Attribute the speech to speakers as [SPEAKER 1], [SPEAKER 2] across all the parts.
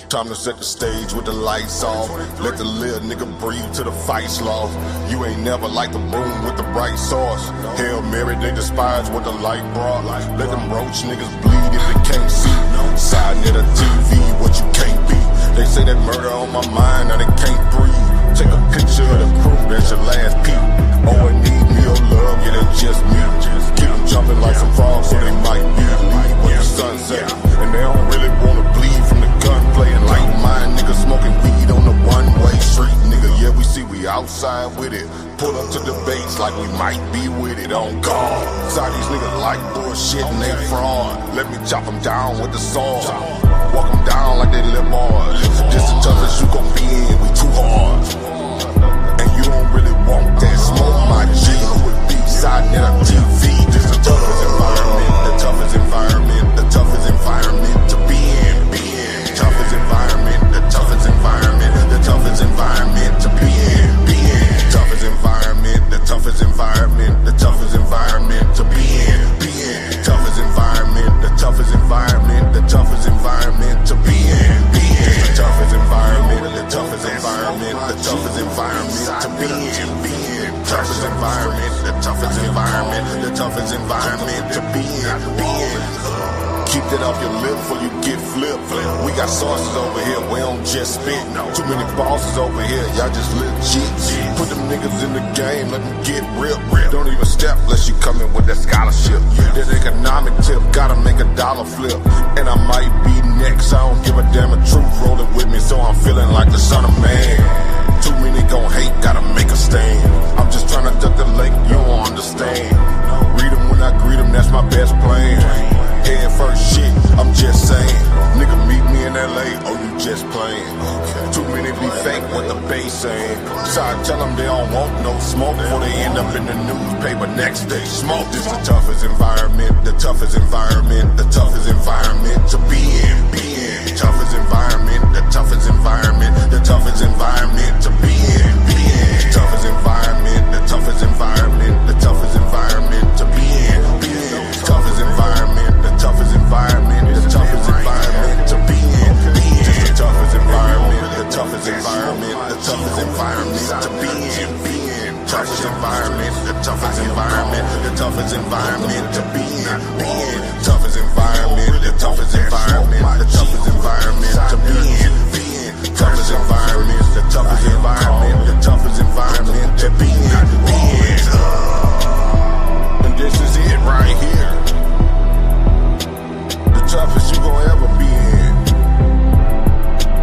[SPEAKER 1] Time to set the stage with the lights off. Let the little nigga breathe till the fight's lost. You ain't never like the room with the bright sauce. Hail Mary, they despise what the light brought. Let them roach niggas bleed if they can't see. sa.neter TV, what you can't be. They say that murder on my mind, now they can't breathe. Take a picture of the crew, that's your last peep. Oh, I need me your love, yeah, that's just me. Keep them jumping like some frogs, so they might be leave when the sun set. And they don't really wanna bleed from the gunplay. And like mine, niggas smoking weed on the one-way street, nigga. Yeah, we see we outside with it. Pull up to debates like we might be with it on guard. Side these niggas like bullshit and they fraud. Let me chop them down with the sword. Walk them down like they live hard. This the toughest you gon' be in, we too hard. And you don't really want that smoke, my G. sa.neter TV, this the toughest environment. The toughest environment, the toughest environment to be in. Toughest environment, the toughest environment, the toughest environment to be in. Toughest environment, the toughest environment, the toughest environment to be in. Toughest environment, the toughest environment, the toughest environment to be in. The toughest environment, the toughest environment, the toughest environment to be in. Toughest environment, the toughest environment, the toughest environment to be in. Keep that off your lip before you get flipped. We got sources over here, we don't just spit. Too many bosses over here, y'all just legit. Put them niggas in the game, let them get real. Don't even step unless you come in with that scholarship. That economic tip, gotta make a dollar flip. And I might be next, I don't give a damn, a truth rolling with me, so I'm feeling like the son of man. Too many gon' hate, gotta make a stand. I'm just trying to duck the lake, you don't understand. Read them when I greet them, that's my best plan. Head first shit, I'm just saying. Nigga meet me in LA, oh you just playing. Too many be fake, what the base saying. So I tell them they don't want no smoke before they end up in the newspaper next day. Smoke. This the toughest environment, the toughest environment, the toughest environment to be in. Toughest environment, the toughest environment, the toughest environment to be in. Toughest environment, the toughest environment, the toughest environment to be in. Toughest environment, the toughest environment, the toughest environment to be in. The toughest environment, the toughest environment, the toughest environment to be in. Toughest environment, the toughest environment, the toughest environment to be in. Toughest environment, the toughest environment, the toughest environment to be in. Toughest environment, the toughest environment, the toughest environment to be in. And this is it right here. The toughest you gon' ever be in.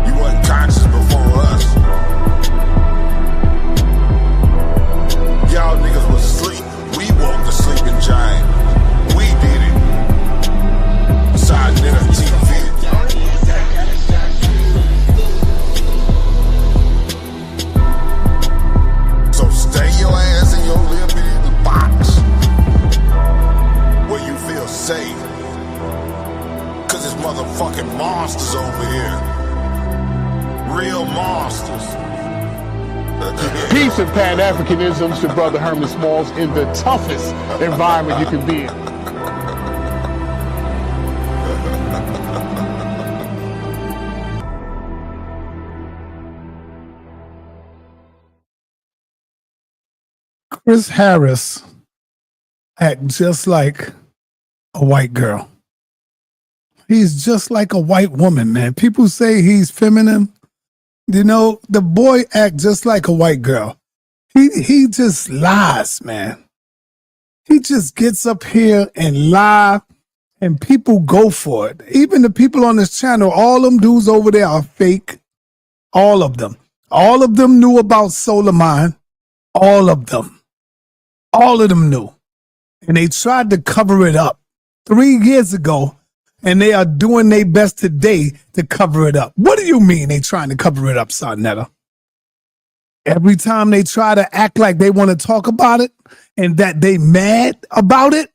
[SPEAKER 1] You wasn't conscious before us. Y'all niggas was asleep. We woke the sleeping giant. We did it. sa.neter TV. So stay your ass in your little box where you feel safe. Cause it's motherfucking monsters over here. Real monsters.
[SPEAKER 2] Peace and Pan-Africanism to Brother Herman Smalls in the toughest environment you can be in.
[SPEAKER 3] Chris Harris act just like a white girl. He's just like a white woman, man. People say he's feminine. You know, the boy act just like a white girl. He just lies, man. He just gets up here and lie, and people go for it. Even the people on this channel, all them dudes over there are fake. All of them. All of them knew about Solarmind. All of them. All of them knew. And they tried to cover it up 3 years ago, and they are doing their best today to cover it up. What do you mean they trying to cover it up, sa.neter? Every time they try to act like they want to talk about it and that they mad about it,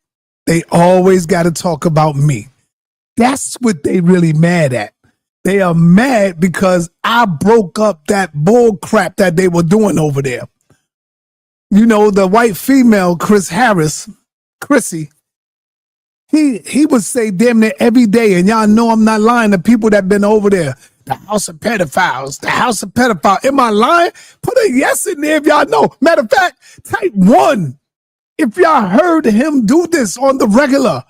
[SPEAKER 3] they always got to talk about me. That's what they really mad at. They are mad because I broke up that bull crap that they were doing over there. You know, the white female, Chris Harris, Chrissy, he would say damn near every day, and y'all know I'm not lying, the people that been over there, The house of pedophiles. The house of pedophiles. Am I lying? Put a yes in there if y'all know. Matter of fact, type 1 if y'all heard him do this on the regular.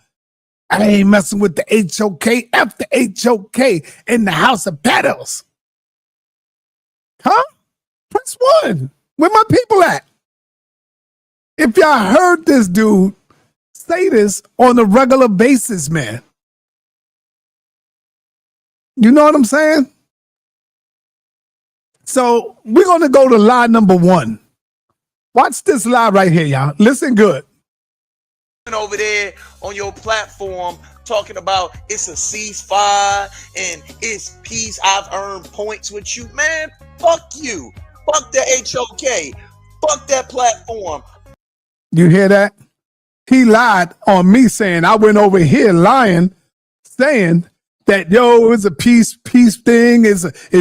[SPEAKER 3] I ain't messing with the HOK. F the HOK in the house of pedos. Huh? Press 1. Where my people at? If y'all heard this dude say this on a regular basis, man. You know what I'm saying? So we're going to go to lie number 1. Watch this lie right here, y'all. Listen good.
[SPEAKER 4] Over there on your platform talking about it's a ceasefire and it's peace. I've earned points with you, man. Fuck you. Fuck the HOK. Fuck that platform.
[SPEAKER 3] You hear that? He lied on me saying I went over here lying, saying that it was a peace thing.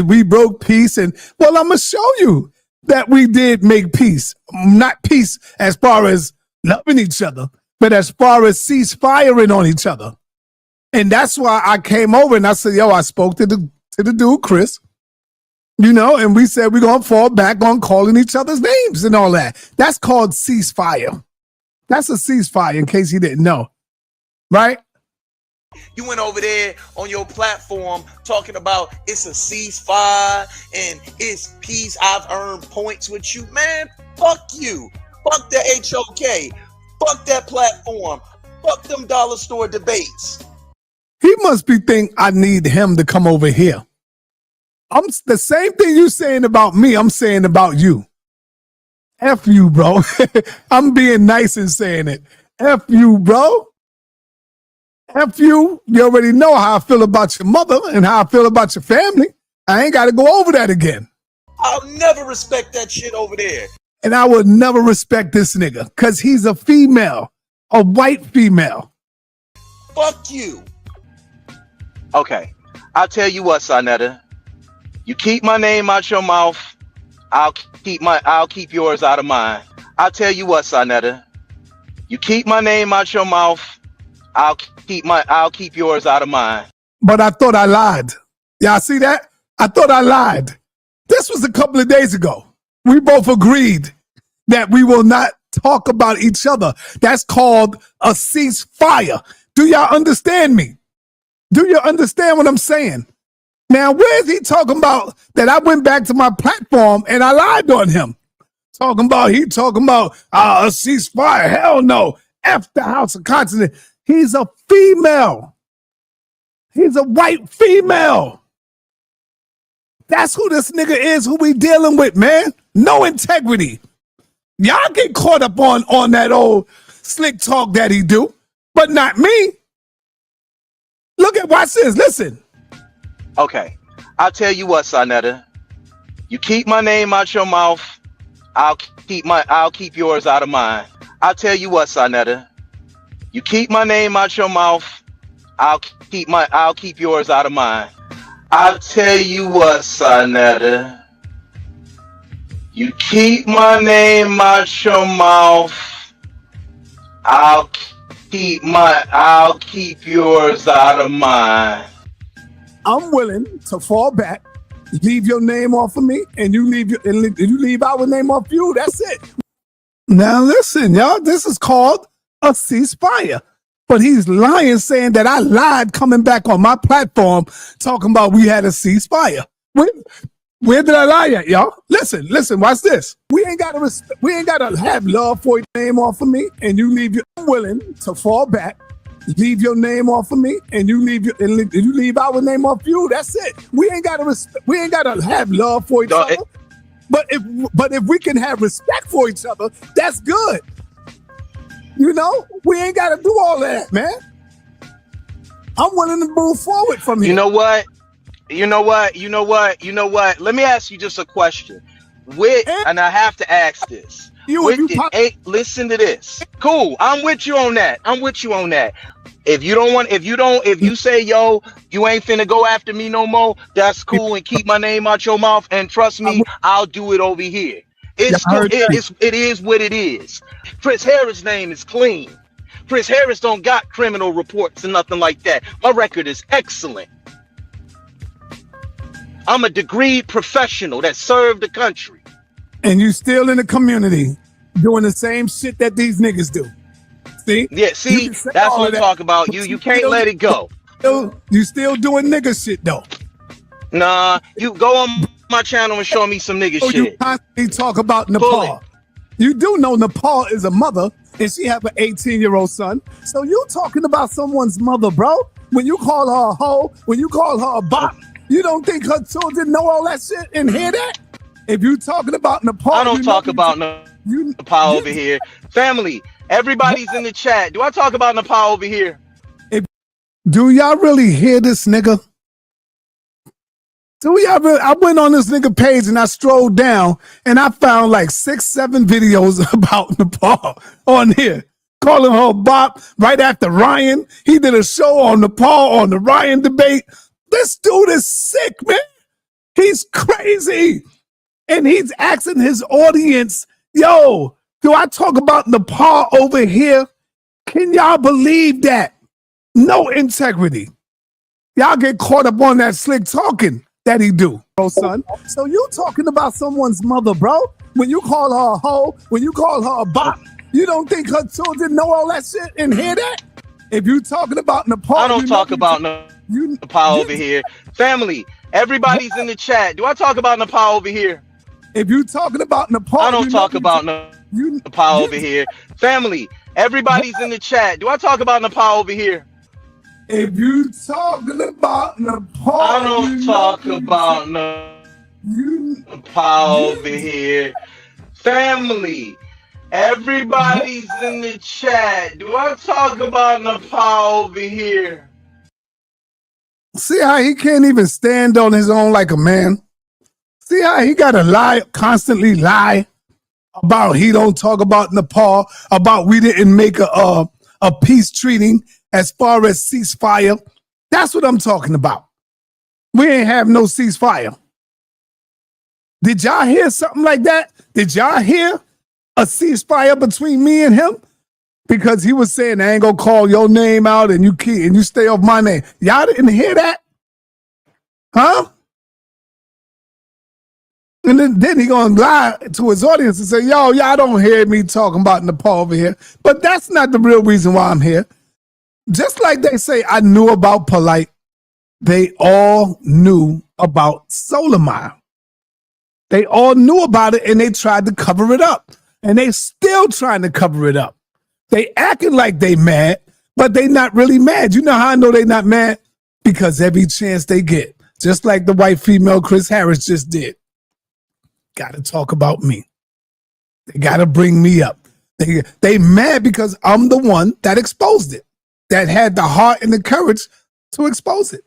[SPEAKER 3] We broke peace, and well, I'm gonna show you that we did make peace. Not peace as far as loving each other, but as far as ceasefiring on each other. And that's why I came over and I said, I spoke to the dude, Chris, and we said we're going to fall back on calling each other's names and all that. That's called ceasefire. That's a ceasefire, in case you didn't know. Right?
[SPEAKER 4] You went over there on your platform talking about it's a ceasefire and it's peace. I've earned points with you, man. Fuck you. Fuck the HOK. Fuck that platform. Fuck them dollar store debates.
[SPEAKER 3] He must be think I need him to come over here. I'm the same thing you saying about me, I'm saying about you. F you, bro. I'm being nice and saying it. F you, bro. F you. You already know how I feel about your mother and how I feel about your family. I ain't got to go over that again.
[SPEAKER 4] I'll never respect that shit over there.
[SPEAKER 3] And I would never respect this nigga because he's a female, a white female.
[SPEAKER 4] Fuck you.
[SPEAKER 5] Okay, I'll tell you what, sa.neter. You keep my name out your mouth, I'll keep yours out of mine. I'll tell you what, sa.neter. You keep my name out your mouth, I'll keep yours out of mine.
[SPEAKER 3] But I thought I lied. Y'all see that? I thought I lied. This was a couple of days ago. We both agreed that we will not talk about each other. That's called a ceasefire. Do y'all understand me? Do you understand what I'm saying? Now, where is he talking about that I went back to my platform and I lied on him? He talking about a ceasefire. Hell no. F the House of Constant. He's a female. He's a white female. That's who this nigga is, who we dealing with, man. No integrity. Y'all get caught up on that old slick talk that he do, but not me. Watch this, listen.
[SPEAKER 5] Okay, I'll tell you what, sa.neter. You keep my name out your mouth, I'll keep yours out of mine. I'll tell you what, sa.neter. You keep my name out your mouth, I'll keep yours out of mine. I'll tell you what, sa.neter. You keep my name out your mouth, I'll keep yours out of mine.
[SPEAKER 3] I'm willing to fall back, leave your name off of me, and you leave our name off you. That's it. Now listen, y'all, this is called a ceasefire. But he's lying, saying that I lied coming back on my platform talking about we had a ceasefire. Where did I lie at, y'all? Listen, watch this. We ain't gotta have love for your name off of me, and you leave your willing to fall back, leave your name off of me, and you leave our name off you. That's it. We ain't gotta have love for each other. But if we can have respect for each other, that's good. We ain't gotta do all that, man. I'm willing to move forward from here.
[SPEAKER 5] You know what? Let me ask you just a question. And I have to ask this. Listen to this. Cool. I'm with you on that. If you say, yo, you ain't finna go after me no more, that's cool, and keep my name out your mouth, and trust me, I'll do it over here. It's cool. It is what it is. Chris Harris' name is clean. Chris Harris don't got criminal reports and nothing like that. My record is excellent. I'm a degreed professional that served the country.
[SPEAKER 3] And you still in the community doing the same shit that these niggas do. See?
[SPEAKER 5] Yeah,
[SPEAKER 3] You
[SPEAKER 5] see,
[SPEAKER 3] can say
[SPEAKER 5] that's
[SPEAKER 3] all
[SPEAKER 5] what
[SPEAKER 3] of
[SPEAKER 5] I'm
[SPEAKER 3] that,
[SPEAKER 5] talking about.
[SPEAKER 3] but
[SPEAKER 5] You can't let it go.
[SPEAKER 3] You still doing nigga shit though.
[SPEAKER 5] Nah, you go on my channel and show me some nigga
[SPEAKER 3] So you
[SPEAKER 5] shit.
[SPEAKER 3] constantly talk about
[SPEAKER 5] Pull it.
[SPEAKER 3] Nepal. You do know Nepal is a mother and she have an 18-year-old son. So you talking about someone's mother, bro. When you call her a hoe, when you call her a bot, you don't think her children know all that shit and hear that? If you talking about Nepal,
[SPEAKER 5] I don't talk about Nepal over here. Family, everybody's in the chat. Do I talk about Nepal over here?
[SPEAKER 3] Do y'all really hear this nigga? Do y'all really? I went on this nigga page and I strolled down and I found like 6-7 videos about Nepal on here. Calling her a bop right after Ryan. He did a show on Nepal on the Ryan debate. This dude is sick, man. He's crazy. And he's asking his audience, yo, do I talk about Nepal over here? Can y'all believe that? No integrity. Y'all get caught up on that slick talking that he do, bro, son. So you talking about someone's mother, bro? When you call her a hoe, when you call her a bop, you don't think her children know all that shit and hear that? If you talking about Nepal,
[SPEAKER 5] I don't talk about Nepal over here. Family, everybody's in the chat. Do I talk about Nepal over here?
[SPEAKER 3] If you talking about Nepal,
[SPEAKER 5] I don't talk about Nepal over here. Family, everybody's in the chat. Do I talk about Nepal over here?
[SPEAKER 3] If you talking about Nepal,
[SPEAKER 5] I don't talk about Nepal over here. Family, everybody's in the chat. Do I talk about Nepal over here?
[SPEAKER 3] See how he can't even stand on his own like a man? See how he gotta lie, constantly lie about he don't talk about Nepal, about we didn't make a peace treaty as far as ceasefire. That's what I'm talking about. We ain't have no ceasefire. Did y'all hear something like that? Did y'all hear a ceasefire between me and him? Because he was saying, I ain't gonna call your name out and you stay off my name. Y'all didn't hear that? Huh? And then he gonna lie to his audience and say, yo, y'all don't hear me talking about Nepal over here. But that's not the real reason why I'm here. Just like they say I knew about Polite, they all knew about Solarmind. They all knew about it and they tried to cover it up. And they still trying to cover it up. They acting like they mad, but they not really mad. You know how I know they not mad? Because every chance they get, just like the white female Chris Harris just did, got to talk about me. They got to bring me up. They mad because I'm the one that exposed it, that had the heart and the courage to expose it.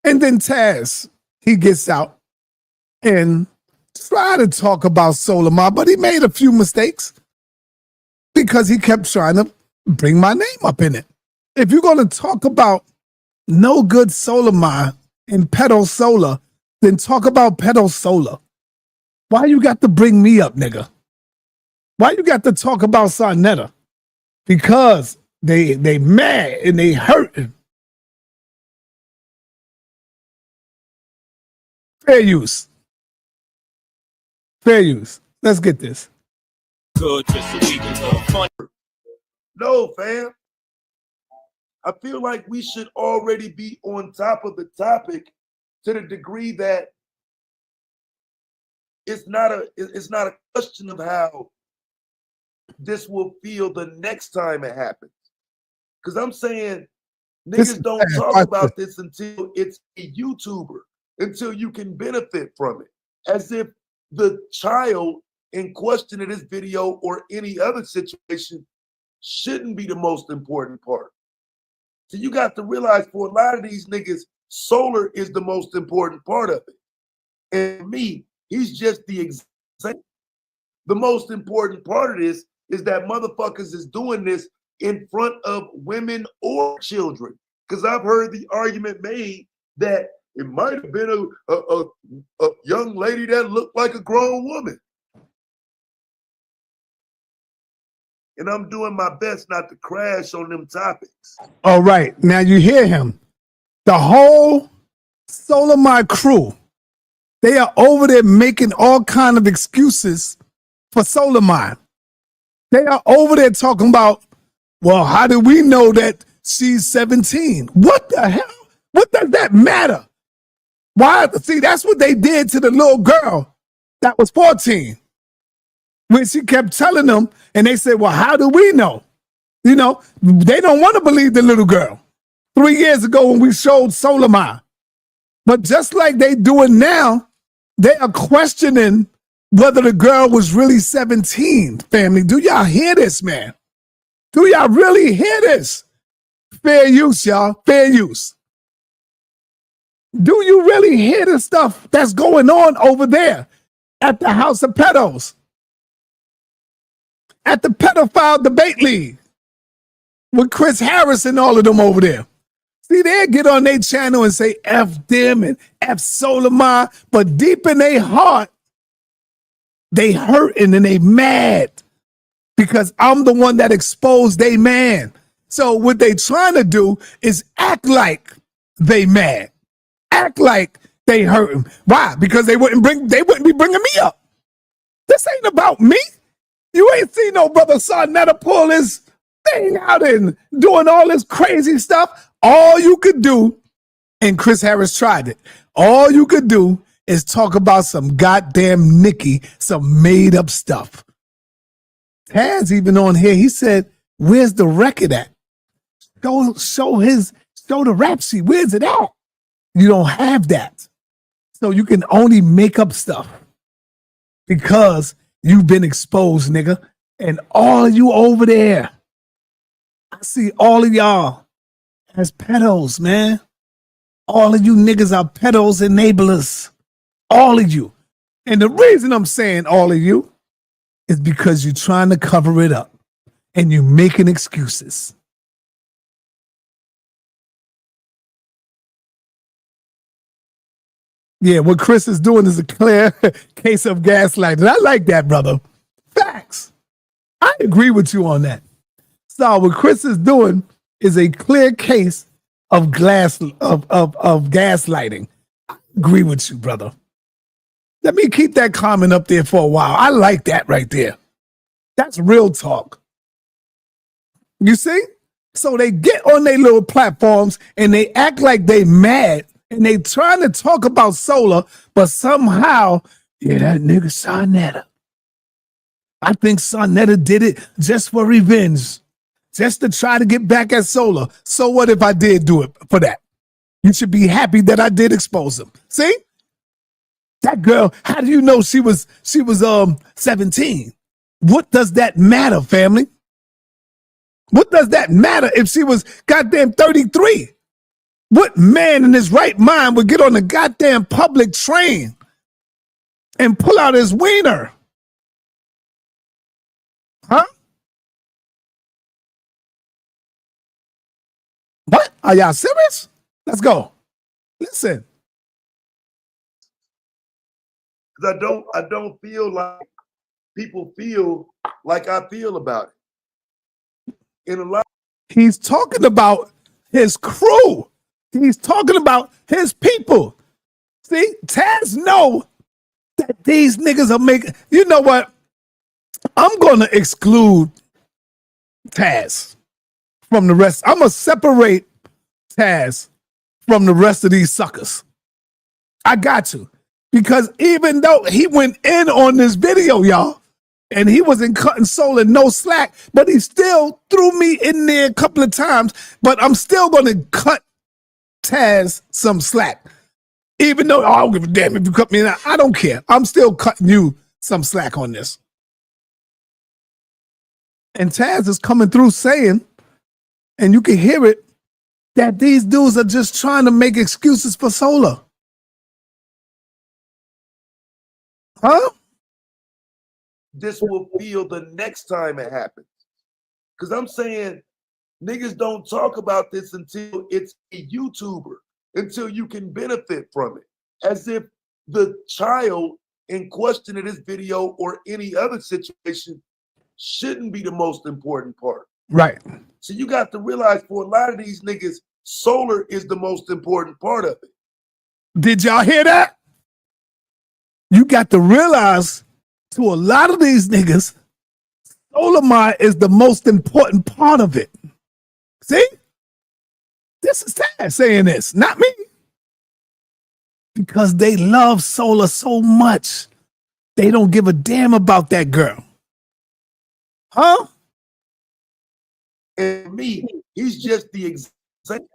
[SPEAKER 3] And then Taz, he gets out and try to talk about Solarmind, but he made a few mistakes because he kept trying to bring my name up in it. If you're going to talk about no good Solarmind and pedo solar, then talk about pedo solar. Why you got to bring me up, nigga? Why you got to talk about sa.neter? Because they mad and they hurting. Fair use. Fair use. Let's get this.
[SPEAKER 6] Good, just so we can fun.
[SPEAKER 7] No, fam. I feel like we should already be on top of the topic to the degree that it's not a question of how this will feel the next time it happens. Because I'm saying niggas don't talk about this until it's a YouTuber, until you can benefit from it. As if the child in question of this video or any other situation shouldn't be the most important part. So you got to realize for a lot of these niggas, solar is the most important part of it. And me, he's just the example. The most important part of this is that motherfuckers is doing this in front of women or children. Because I've heard the argument made that it might have been a young lady that looked like a grown woman. And I'm doing my best not to crash on them topics.
[SPEAKER 3] All right. Now you hear him. The whole Solarmind crew, they are over there making all kind of excuses for Solarmind. They are over there talking about, well, how do we know that she's 17? What the hell? What does that matter? Why? See, that's what they did to the little girl that was 14. When she kept telling them, and they said, well, how do we know? You know, they don't want to believe the little girl. 3 years ago when we showed Solarmind. But just like they do it now, they are questioning whether the girl was really 17, family. Do y'all hear this, man? Do y'all really hear this? Fair use, y'all. Fair use. Do you really hear the stuff that's going on over there at the House of Pedos? At the Pedophile Debate League with Chris Harris and all of them over there. See, they'll get on their channel and say F them and F Solarmind, but deep in their heart, they hurting and they mad because I'm the one that exposed they man. So what they trying to do is act like they mad, act like they hurting. Why? Because they wouldn't be bringing me up. This ain't about me. You ain't seen no brother sa.neter pull his thing out and doing all this crazy stuff. All you could do, and Chris Harris tried it, all you could do is talk about some goddamn Nikki, some made up stuff. Taz even on here, he said, where's the record at? Show the rap sheet. Where's it at? You don't have that. So you can only make up stuff because you've been exposed, nigga. And all of you over there, I see all of y'all as pedos, man. All of you niggas are pedos enablers. All of you. And the reason I'm saying all of you is because you're trying to cover it up and you're making excuses. Yeah, what Chris is doing is a clear case of gaslighting. I like that, brother. Facts. I agree with you on that. So what Chris is doing is a clear case of gaslighting. I agree with you, brother. Let me keep that comment up there for a while. I like that right there. That's real talk. You see? So they get on their little platforms and they act like they mad and they trying to talk about Solar, but somehow, yeah, that nigga sa.neter. I think sa.neter did it just for revenge, just to try to get back at Solar. So what if I did do it for that? You should be happy that I did expose him. See? That girl, how do you know she was 17? What does that matter, family? What does that matter if she was goddamn 33? What man in his right mind would get on the goddamn public train and pull out his wiener? Huh? What? Are y'all serious? Let's go. Listen.
[SPEAKER 7] Because I don't feel like people feel like I feel about it. In a lot,
[SPEAKER 3] he's talking about his crew. He's talking about his people. See, Taz know that these niggas are making. You know what? I'm gonna exclude Taz from the rest. I'm gonna separate Taz from the rest of these suckers. I got to. Because even though he went in on this video, y'all, and he wasn't cutting Solar no slack, but he still threw me in there a couple of times, but I'm still going to cut Taz some slack. Even though, I don't give a damn if you cut me in, I don't care. I'm still cutting you some slack on this. And Taz is coming through saying, and you can hear it, that these dudes are just trying to make excuses for Solar. Huh?
[SPEAKER 7] this will feel the next time it happens. Because I'm saying niggas don't talk about this until it's a YouTuber, until you can benefit from it. As if the child in question in this video or any other situation shouldn't be the most important part.
[SPEAKER 3] Right.
[SPEAKER 7] So you got to realize for a lot of these niggas, Solar is the most important part of it.
[SPEAKER 3] Did y'all hear that? You got to realize to a lot of these niggas, Solarmind is the most important part of it. See? This is Taz saying this, not me. Because they love Solar so much. They don't give a damn about that girl. Huh?
[SPEAKER 7] And me, he's just the example.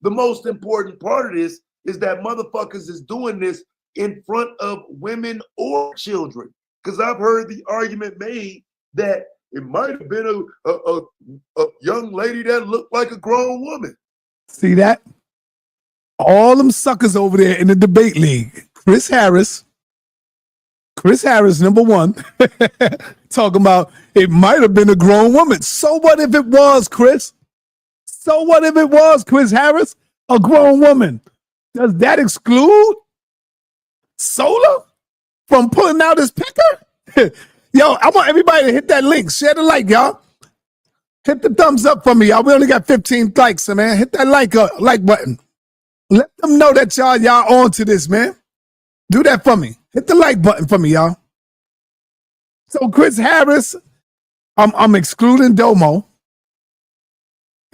[SPEAKER 7] The most important part of this is that motherfuckers is doing this in front of women or children. Because I've heard the argument made that it might have been a young lady that looked like a grown woman.
[SPEAKER 3] See that? All them suckers over there in the debate league. Chris Harris, number one, talking about it might have been a grown woman. So what if it was, Chris? So what if it was, Chris Harris, a grown woman? Does that exclude Solar from pulling out his picker? Yo, I want everybody to hit that link. Share the like, y'all. Hit the thumbs up for me, y'all. We only got 15 likes, man. Hit that like button. Let them know that y'all on to this, man. Do that for me. Hit the like button for me, y'all. So Chris Harris, I'm excluding Domo,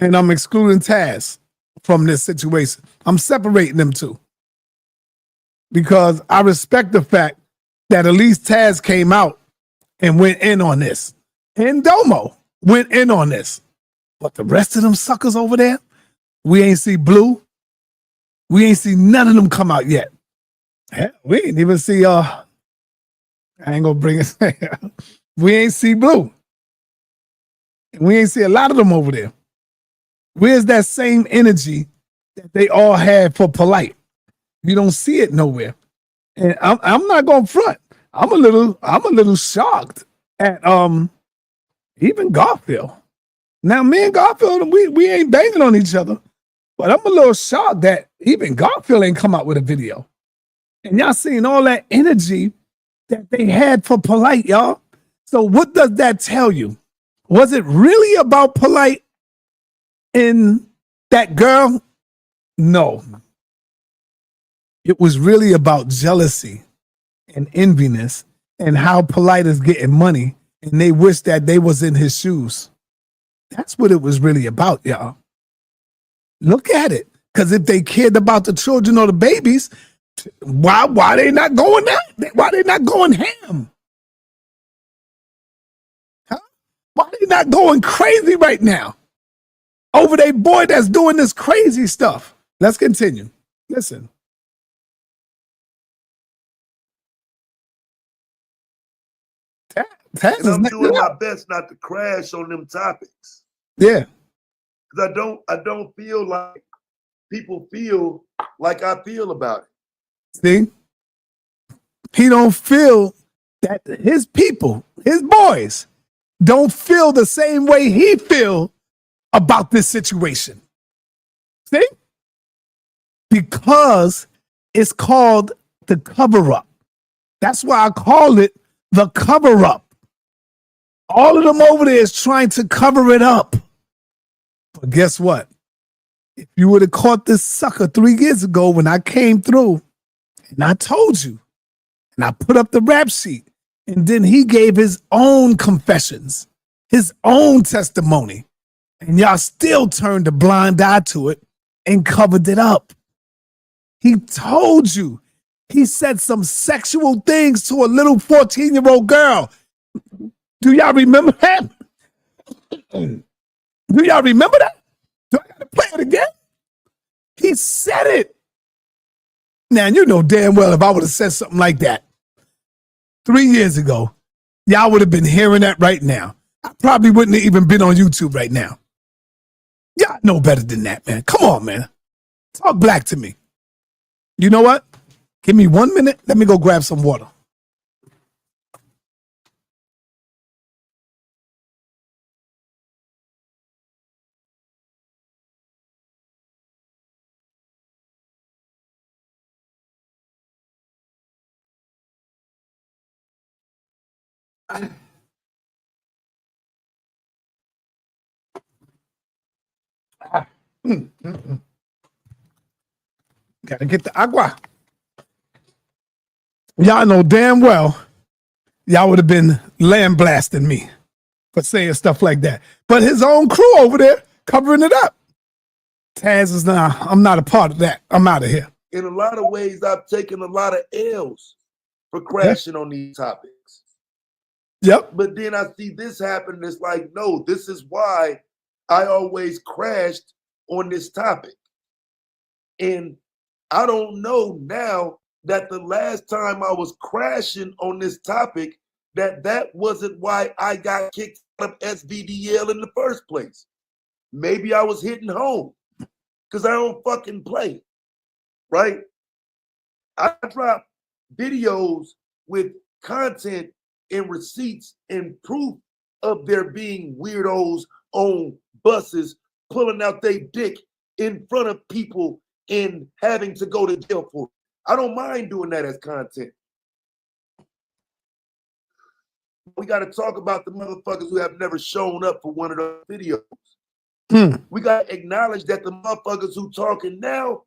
[SPEAKER 3] and I'm excluding Taz from this situation. I'm separating them two because I respect the fact that at least Taz came out and went in on this, and Domo went in on this. But the rest of them suckers over there, we ain't see Blue. We ain't see none of them come out yet. Hell, we ain't even see I ain't gonna bring it. We ain't see Blue. We ain't see a lot of them over there. Where's that same energy that they all had for Polite? You don't see it nowhere. And I'm not gonna front. I'm a little shocked at even Garfield. Now me and Garfield, we ain't banging on each other, but I'm a little shocked that even Garfield ain't come out with a video. And y'all seeing all that energy that they had for Polite, y'all. So what does that tell you? Was it really about Polite and that girl? No. It was really about jealousy and enviness and how Polite is getting money and they wish that they was in his shoes. That's what it was really about, y'all. Look at it. Because if they cared about the children or the babies, why they not going there? Why they not going ham? Huh? Why they not going crazy right now over their boy that's doing this crazy stuff? Let's continue. Listen.
[SPEAKER 7] And I'm doing my best not to crash on them topics.
[SPEAKER 3] Yeah.
[SPEAKER 7] Because I don't feel like people feel like I feel about it.
[SPEAKER 3] See? He don't feel that his people, his boys, don't feel the same way he feel about this situation. See? Because it's called the cover-up. That's why I call it the cover-up. All of them over there is trying to cover it up. But guess what? If you would have caught this sucker 3 years ago when I came through and I told you, and I put up the rap sheet, and then he gave his own confessions, his own testimony, and y'all still turned a blind eye to it and covered it up. He told you. He said some sexual things to a little 14-year-old girl. Do y'all remember that? Do y'all remember that? Do I gotta play it again? He said it. Now, you know damn well if I would have said something like that 3 years ago, y'all would have been hearing that right now. I probably wouldn't have even been on YouTube right now. Y'all know better than that, man. Come on, man. Talk black to me. You know what? Give me 1 minute. Let me go grab some water. Gotta get the agua. Y'all know damn well y'all would have been lambasting me for saying stuff like that. But his own crew over there covering it up. Taz is not, I'm not a part of that. I'm out of here.
[SPEAKER 7] In a lot of ways, I've taken a lot of L's for crashing on these topics.
[SPEAKER 3] Yep.
[SPEAKER 7] But then I see this happen. It's like, no, this is why I always crashed on this topic. And I don't know now that the last time I was crashing on this topic, that wasn't why I got kicked out of SVDL in the first place. Maybe I was hitting home because I don't fucking play, right? I drop videos with content and receipts and proof of there being weirdos on buses pulling out their dick in front of people and having to go to jail for it. I don't mind doing that as content. We got to talk about the motherfuckers who have never shown up for one of those videos. We got to acknowledge that the motherfuckers who talking now,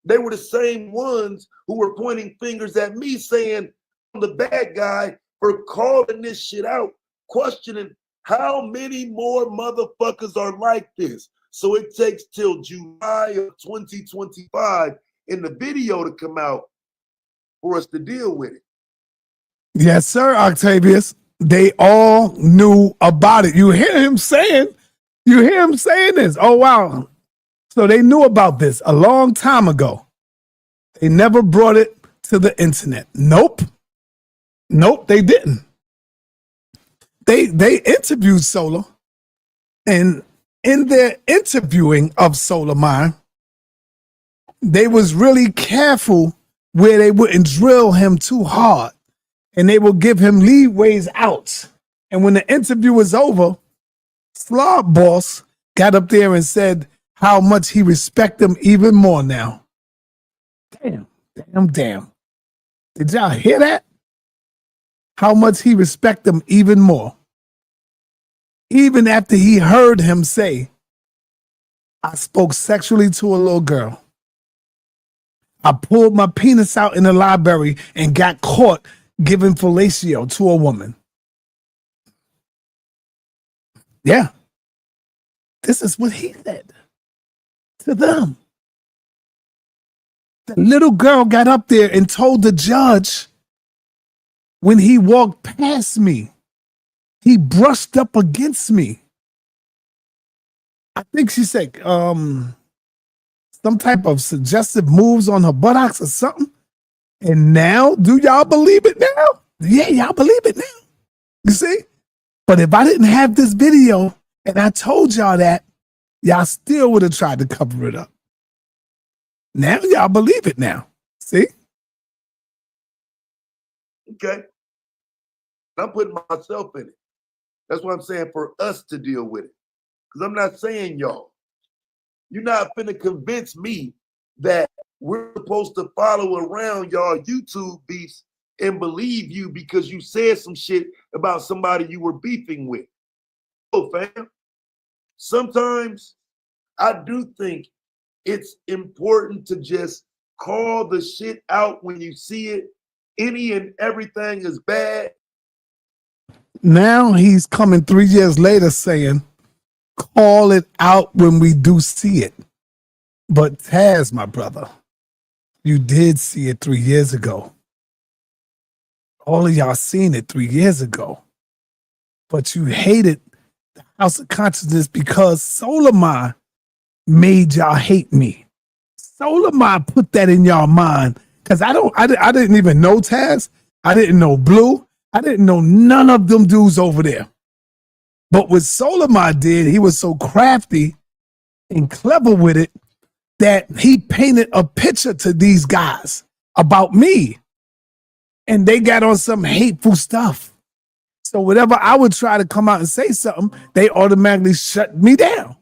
[SPEAKER 7] they were the same ones who were pointing fingers at me saying I'm the bad guy for calling this shit out, questioning how many more motherfuckers are like this. So it takes till July of 2025 in the video to come out for us to deal with it.
[SPEAKER 3] Yes, sir, Octavius. They all knew about it. You hear him saying this. Oh, wow. So they knew about this a long time ago. They never brought it to the internet. Nope, they didn't. They interviewed Solar, and in their interviewing of Solarmind, they was really careful where they wouldn't drill him too hard, and they would give him leeways out. And when the interview was over, Slob Boss got up there and said how much he respect him even more now. Damn. Did y'all hear that? How much he respect him even more. Even after he heard him say, I spoke sexually to a little girl. I pulled my penis out in the library and got caught giving fellatio to a woman. Yeah. This is what he said to them. The little girl got up there and told the judge when he walked past me, he brushed up against me. I think she said some type of suggestive moves on her buttocks or something. And now, do y'all believe it now? Yeah, y'all believe it now. You see? But if I didn't have this video and I told y'all that, y'all still would have tried to cover it up. Now y'all believe it now. See?
[SPEAKER 7] Okay. I'm putting myself in it. That's what I'm saying, for us to deal with it. Because I'm not saying y'all. You're not finna convince me that we're supposed to follow around y'all YouTube beefs and believe you because you said some shit about somebody you were beefing with. Oh, fam. Sometimes I do think it's important to just call the shit out when you see it. Any and everything is bad.
[SPEAKER 3] Now he's coming 3 years later saying, call it out when we do see it. But Taz, my brother, you did see it 3 years ago. All of y'all seen it 3 years ago. But you hated the House of Consciousness because Solarmind made y'all hate me. Solarmind put that in y'all mind. Because I didn't even know Taz. I didn't know Blue. I didn't know none of them dudes over there. But what Solarmind did, he was so crafty and clever with it that he painted a picture to these guys about me. And they got on some hateful stuff. So whenever I would try to come out and say something, they automatically shut me down.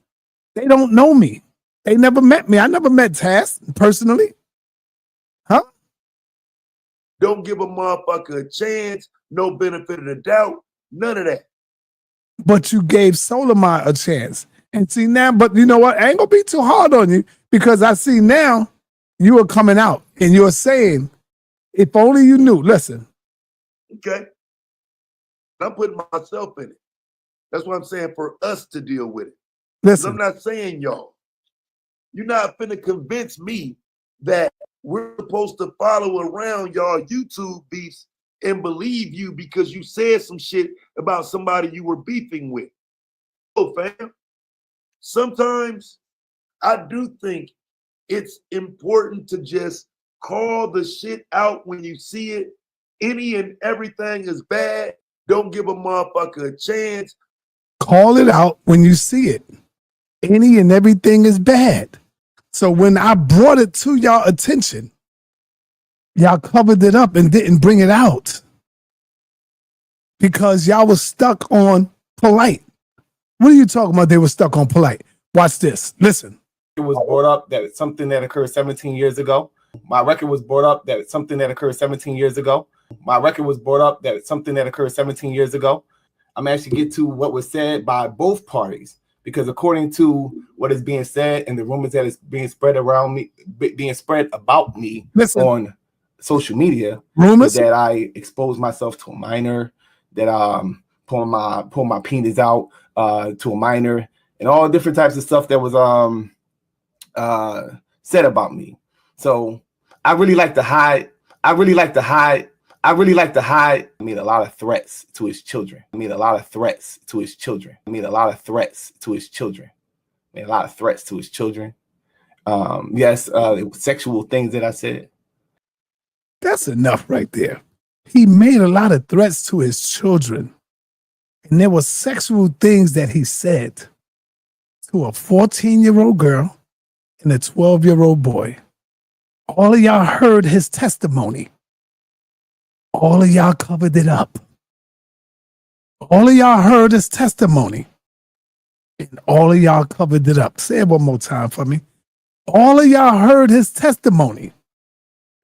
[SPEAKER 3] They don't know me. They never met me. I never met Taz personally. Huh?
[SPEAKER 7] Don't give a motherfucker a chance. No benefit of the doubt. None of that.
[SPEAKER 3] But you gave Solarmind a chance. And see now, but you know what? I ain't gonna be too hard on you because I see now You were coming out and you were saying, if only you knew. Listen.
[SPEAKER 7] Okay. I'm putting myself in it. That's what I'm saying, for us to deal with it.
[SPEAKER 3] Listen.
[SPEAKER 7] I'm not saying y'all. You're not finna convince me that we're supposed to follow around y'all YouTube beefs and believe you because you said some shit about somebody you were beefing with. Oh, fam. Sometimes I do think it's important to just call the shit out when you see it. Any and everything is bad. Don't give a motherfucker a chance.
[SPEAKER 3] Call it out when you see it. Any and everything is bad. So when I brought it to y'all attention, y'all covered it up and didn't bring it out because y'all was stuck on polite. What are you talking about? They were stuck on polite. Watch this. Listen.
[SPEAKER 8] It was brought up that it's something that occurred 17 years ago. My record was brought up that it's something that occurred 17 years ago. My record was brought up that it's something that occurred 17 years ago. I'm actually get to what was said by both parties, because according to what is being said and the rumors that is being spread around me, being spread about me on social media, rumors that I exposed myself to a minor, that pull my penis out to a minor, and all different types of stuff that was said about me. So I really like to hide. I made a lot of threats to his children. Made a lot of threats to his children. Yes, it was sexual things that I said.
[SPEAKER 3] That's enough right there. He made a lot of threats to his children. And there were sexual things that he said to a 14-year-old girl and a 12-year-old boy. All of y'all heard his testimony. All of y'all covered it up. All of y'all heard his testimony. And all of y'all covered it up. Say it one more time for me. All of y'all heard his testimony.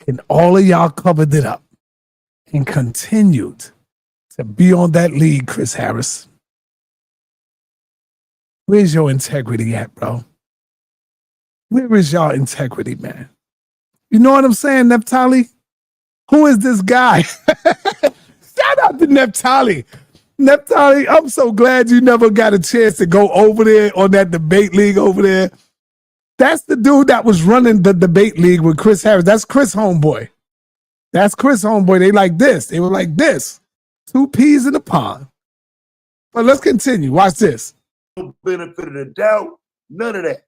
[SPEAKER 3] And all of y'all covered it up. And continued to be on that lead, Chris Harris. Where's your integrity at, bro? Where is y'all integrity, man? You know what I'm saying, Neptali? Who is this guy? Shout out to Neptali. Neptali, I'm so glad you never got a chance to go over there on that debate league over there. That's the dude that was running the debate league with Chris Harris. That's Chris homeboy. They like this. They were like this. 2 peas in a pod. But let's continue. Watch this.
[SPEAKER 7] No benefit of the doubt. None of that.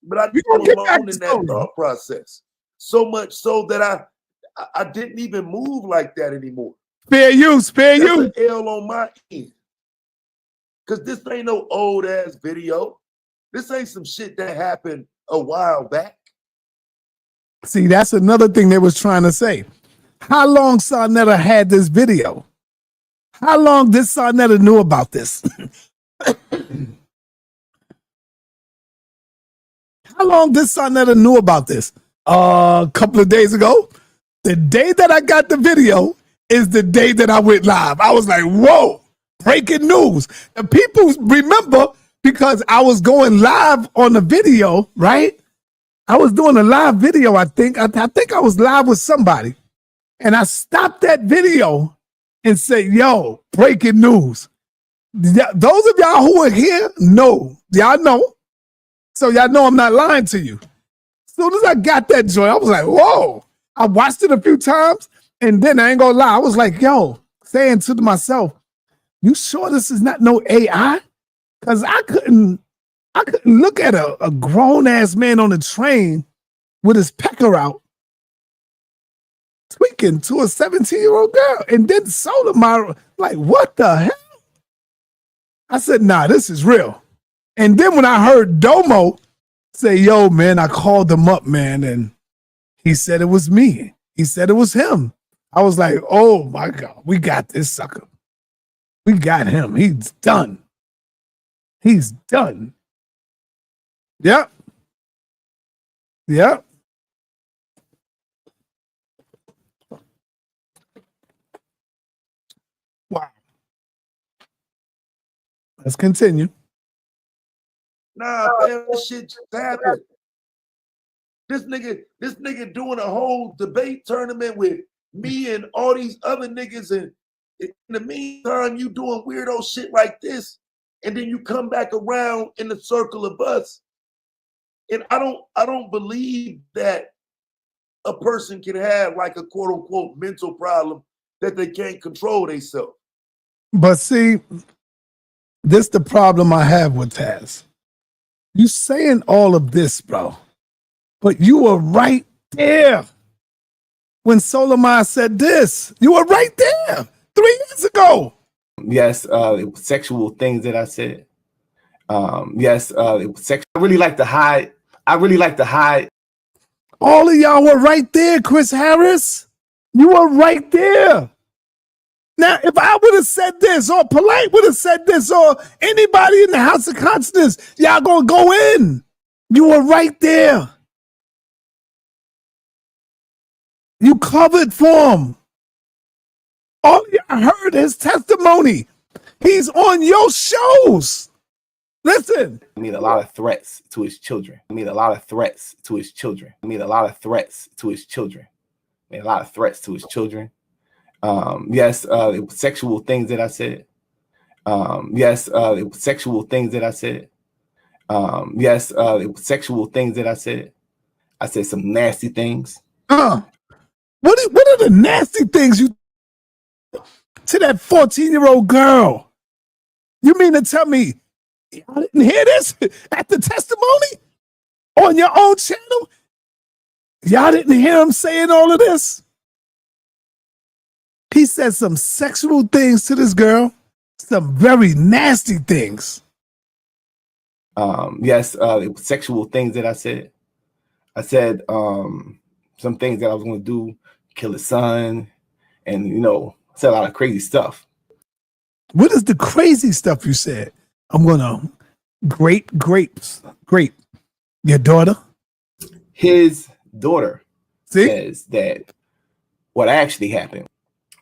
[SPEAKER 7] But I
[SPEAKER 3] We gonna
[SPEAKER 7] was
[SPEAKER 3] get back
[SPEAKER 7] alone in
[SPEAKER 3] to
[SPEAKER 7] that
[SPEAKER 3] it.
[SPEAKER 7] thought process. So much so that I didn't even move like that anymore.
[SPEAKER 3] Spare you.
[SPEAKER 7] That's an L on my end. Because this ain't no old ass video. This ain't some shit that happened a while back.
[SPEAKER 3] See, that's another thing they was trying to say. How long sa.neter had this video? How long did sa.neter knew about this? How long did sa.neter knew about this? A couple of days ago. The day that I got the video is the day that I went live. I was like, whoa, breaking news. The people remember because I was going live on the video, right? I was doing a live video, I think. I think I was live with somebody. And I stopped that video and said, yo, breaking news. Those of y'all who are here know. Y'all know. So y'all know I'm not lying to you. As soon as I got that joint, I was like, whoa. I watched it a few times, and then I ain't gonna lie. I was like, yo, saying to myself, you sure this is not no AI? Because I couldn't look at a grown-ass man on the train with his pecker out, tweaking to a 17-year-old girl, and then Solarmind, like, what the hell? I said, nah, this is real. And then when I heard Domo say, yo, man, I called him up, man, and he said it was me. He said it was him. I was like, oh, my God, we got this sucker. We got him. He's done. He's done. Yep. Yep. Wow. Let's continue.
[SPEAKER 7] Nah, man, this shit just happened. This nigga doing a whole debate tournament with me and all these other niggas, and in the meantime, you doing weirdo shit like this, and then you come back around in the circle of us. And I don't believe that a person can have like a quote unquote mental problem that they can't control themselves.
[SPEAKER 3] But see, this the problem I have with Taz. You saying all of this, bro, but you were right there when Solarmind said this. You were right there 3 years ago.
[SPEAKER 8] Yes, it was sexual things that I said. Yes, it was sexual. I really like to hide.
[SPEAKER 3] All of y'all were right there, Chris Harris. You were right there. Now, if I would have said this, or Polite would have said this, or anybody in the House of Consciousness, y'all gonna go in. You were right there. You covered for him. All y'all heard his testimony. He's on your shows. Listen.
[SPEAKER 8] I made a lot of threats to his children. Made a lot of threats to his children. Yes, it was sexual things that I said. Yes, it was sexual things that I said. Yes, it was sexual things that I said. I said some nasty things.
[SPEAKER 3] What are the nasty things you to that 14-year-old girl? You mean to tell me y'all didn't hear this at the testimony on your own channel? Y'all didn't hear him saying all of this? He said some sexual things to this girl, some very nasty things.
[SPEAKER 8] Yes, it was sexual things that I said. I said some things that I was going to do, kill his son, and said a lot of crazy stuff.
[SPEAKER 3] What is the crazy stuff you said? I'm gonna grape your daughter.
[SPEAKER 8] His daughter says that what actually happened.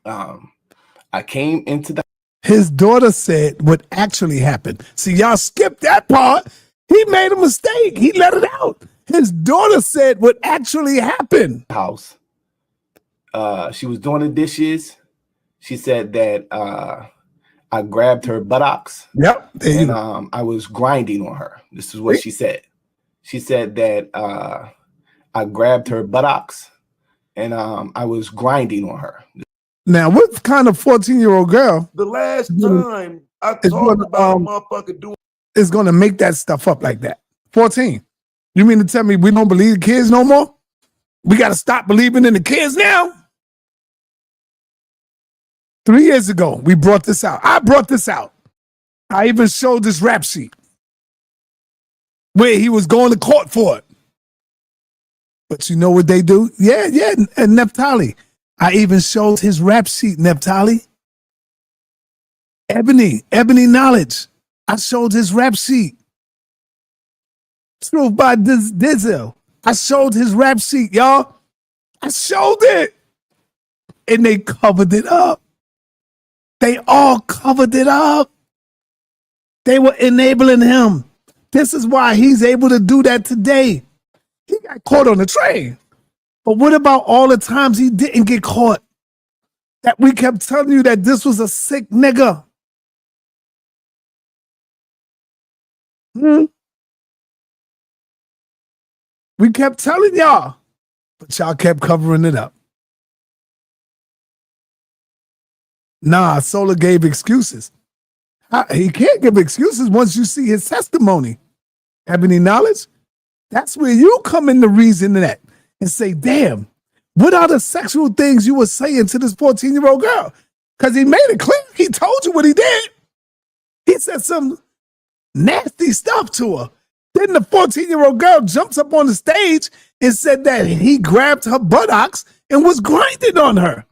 [SPEAKER 8] I came into the.
[SPEAKER 3] His daughter said what actually happened. See, y'all skipped that part. He made a mistake. He let it out. His daughter said what actually happened.
[SPEAKER 8] House. She was doing the dishes. She said that I grabbed her buttocks.
[SPEAKER 3] Yep.
[SPEAKER 8] And I was grinding on her. This is what she said. She said that I grabbed her buttocks and I was grinding on her.
[SPEAKER 3] Now, what kind of 14-year-old girl?
[SPEAKER 7] The last time I talked about a motherfucker doing
[SPEAKER 3] is going to make that stuff up like that. 14. You mean to tell me we don't believe the kids no more? We got to stop believing in the kids now? 3 years ago, we brought this out. I brought this out. I even showed this rap sheet where he was going to court for it. But you know what they do? Yeah, and Neptali. I even showed his rap sheet, Neptali. Ebony Knowledge. I showed his rap sheet. Truth by Dizzle. I showed his rap sheet, y'all. I showed it. And they covered it up. They all covered it up. They were enabling him. This is why he's able to do that today. He got caught on the train. But what about all the times he didn't get caught? That we kept telling you that this was a sick nigga. We kept telling y'all, but y'all kept covering it up. Nah, Solar gave excuses. He can't give excuses once you see his testimony. Ebony Knowledge, that's where you come in the reason that and say, damn, what are the sexual things you were saying to this 14-year-old girl? Because he made it clear. He told you what he did. He said some nasty stuff to her. Then the 14-year-old girl jumps up on the stage and said that he grabbed her buttocks and was grinding on her.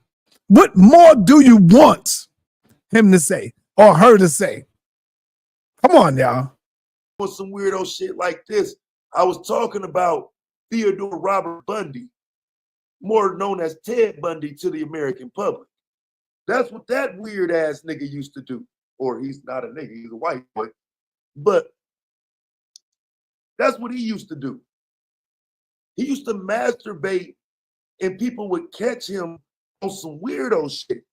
[SPEAKER 3] What more do you want him to say or her to say? Come on, y'all.
[SPEAKER 7] Some weirdo shit like this. I was talking about Theodore Robert Bundy, more known as Ted Bundy to the American public. That's what that weird ass nigga used to do. Or he's not a nigga, he's a white boy. But that's what he used to do. He used to masturbate and people would catch him on some weirdo shit.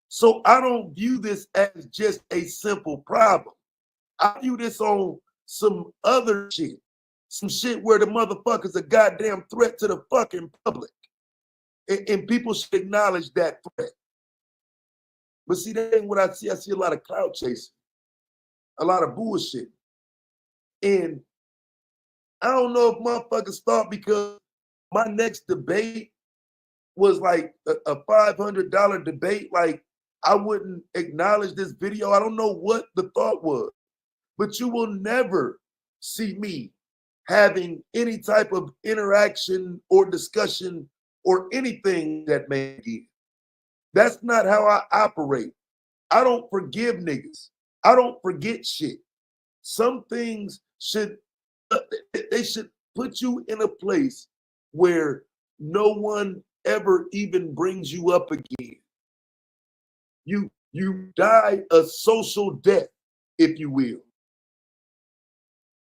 [SPEAKER 7] So I don't view this as just a simple problem. I view this on some other shit. Some shit where the motherfucker's a goddamn threat to the fucking public. And people should acknowledge that threat. But see, that ain't what I see. I see a lot of clout chasing, a lot of bullshit. And I don't know if motherfuckers thought because my next debate was like a $500 debate, like I wouldn't acknowledge this video. I don't know what the thought was, but you will never see me having any type of interaction or discussion or anything that may be. That's not how I operate. I don't forgive niggas. I don't forget shit. Some things should put you in a place where no one ever even brings you up again. You die a social death, if you will.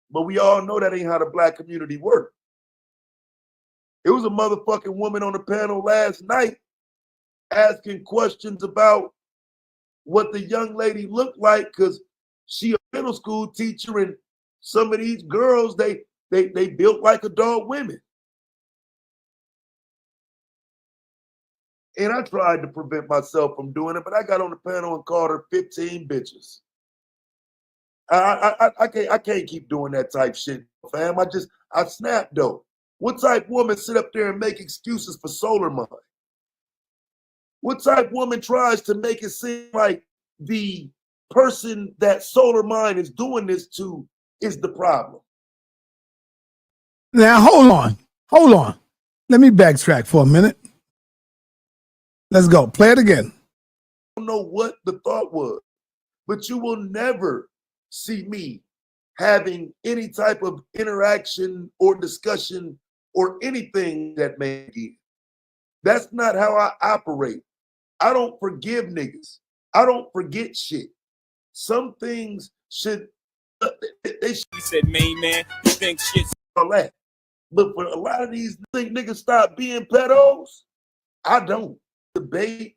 [SPEAKER 7] But we all know that ain't how the black community works. It was a motherfucking woman on the panel last night asking questions about what the young lady looked like because she a middle school teacher and some of these girls, they built like adult women. And I tried to prevent myself from doing it, but I got on the panel and called her 15 bitches. I can't keep doing that type shit, fam. I snap though. What type woman sit up there and make excuses for Solarmind? What type woman tries to make it seem like the person that Solarmind is doing this to is the problem?
[SPEAKER 3] Now, hold on. Let me backtrack for a minute. Let's go. Play it again.
[SPEAKER 7] I don't know what the thought was, but you will never see me having any type of interaction or discussion or anything that may be. That's not how I operate. I don't forgive niggas. I don't forget shit. Some things should, they should.
[SPEAKER 6] He said, main man, you think shit's
[SPEAKER 7] all that. But for a lot of these think niggas stop being pedos, I don't. Debate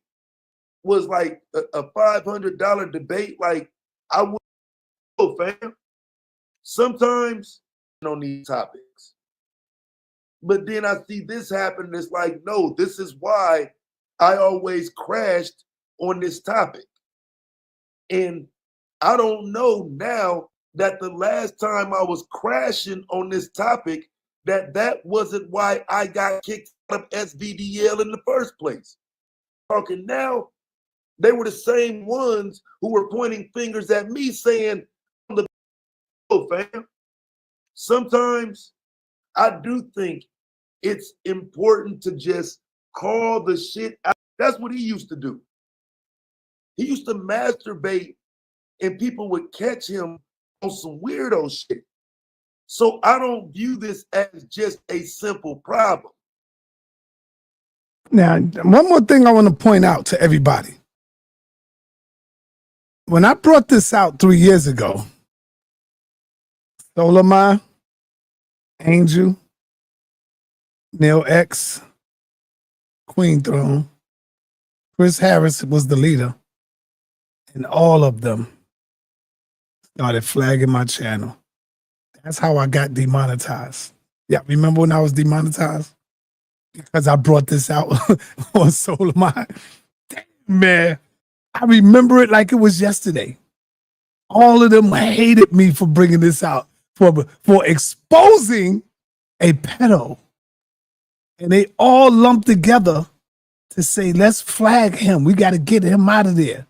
[SPEAKER 7] was like a $500 debate. Like I would go, fam. Sometimes on these topics. But then I see this happen. It's like, no, this is why I always crashed on this topic. And I don't know now that the last time I was crashing on this topic, that wasn't why I got kicked out of SVDL in the first place. Talking now, they were the same ones who were pointing fingers at me saying, fam. Sometimes I do think it's important to just call the shit out. That's what he used to do. He used to masturbate and people would catch him on some weirdo shit. So I don't view this as just a simple problem.
[SPEAKER 3] Now, one more thing I want to point out to everybody. When I brought this out 3 years ago, Solarmind, Angel, Neil X, Queen Throne, Chris Harris was the leader, and all of them started flagging my channel. That's how I got demonetized. Yeah, remember when I was demonetized? Because I brought this out on Solarmind. Damn, man, I remember it like it was yesterday. All of them hated me for bringing this out, for exposing a pedo. And they all lumped together to say, let's flag him. We got to get him out of there.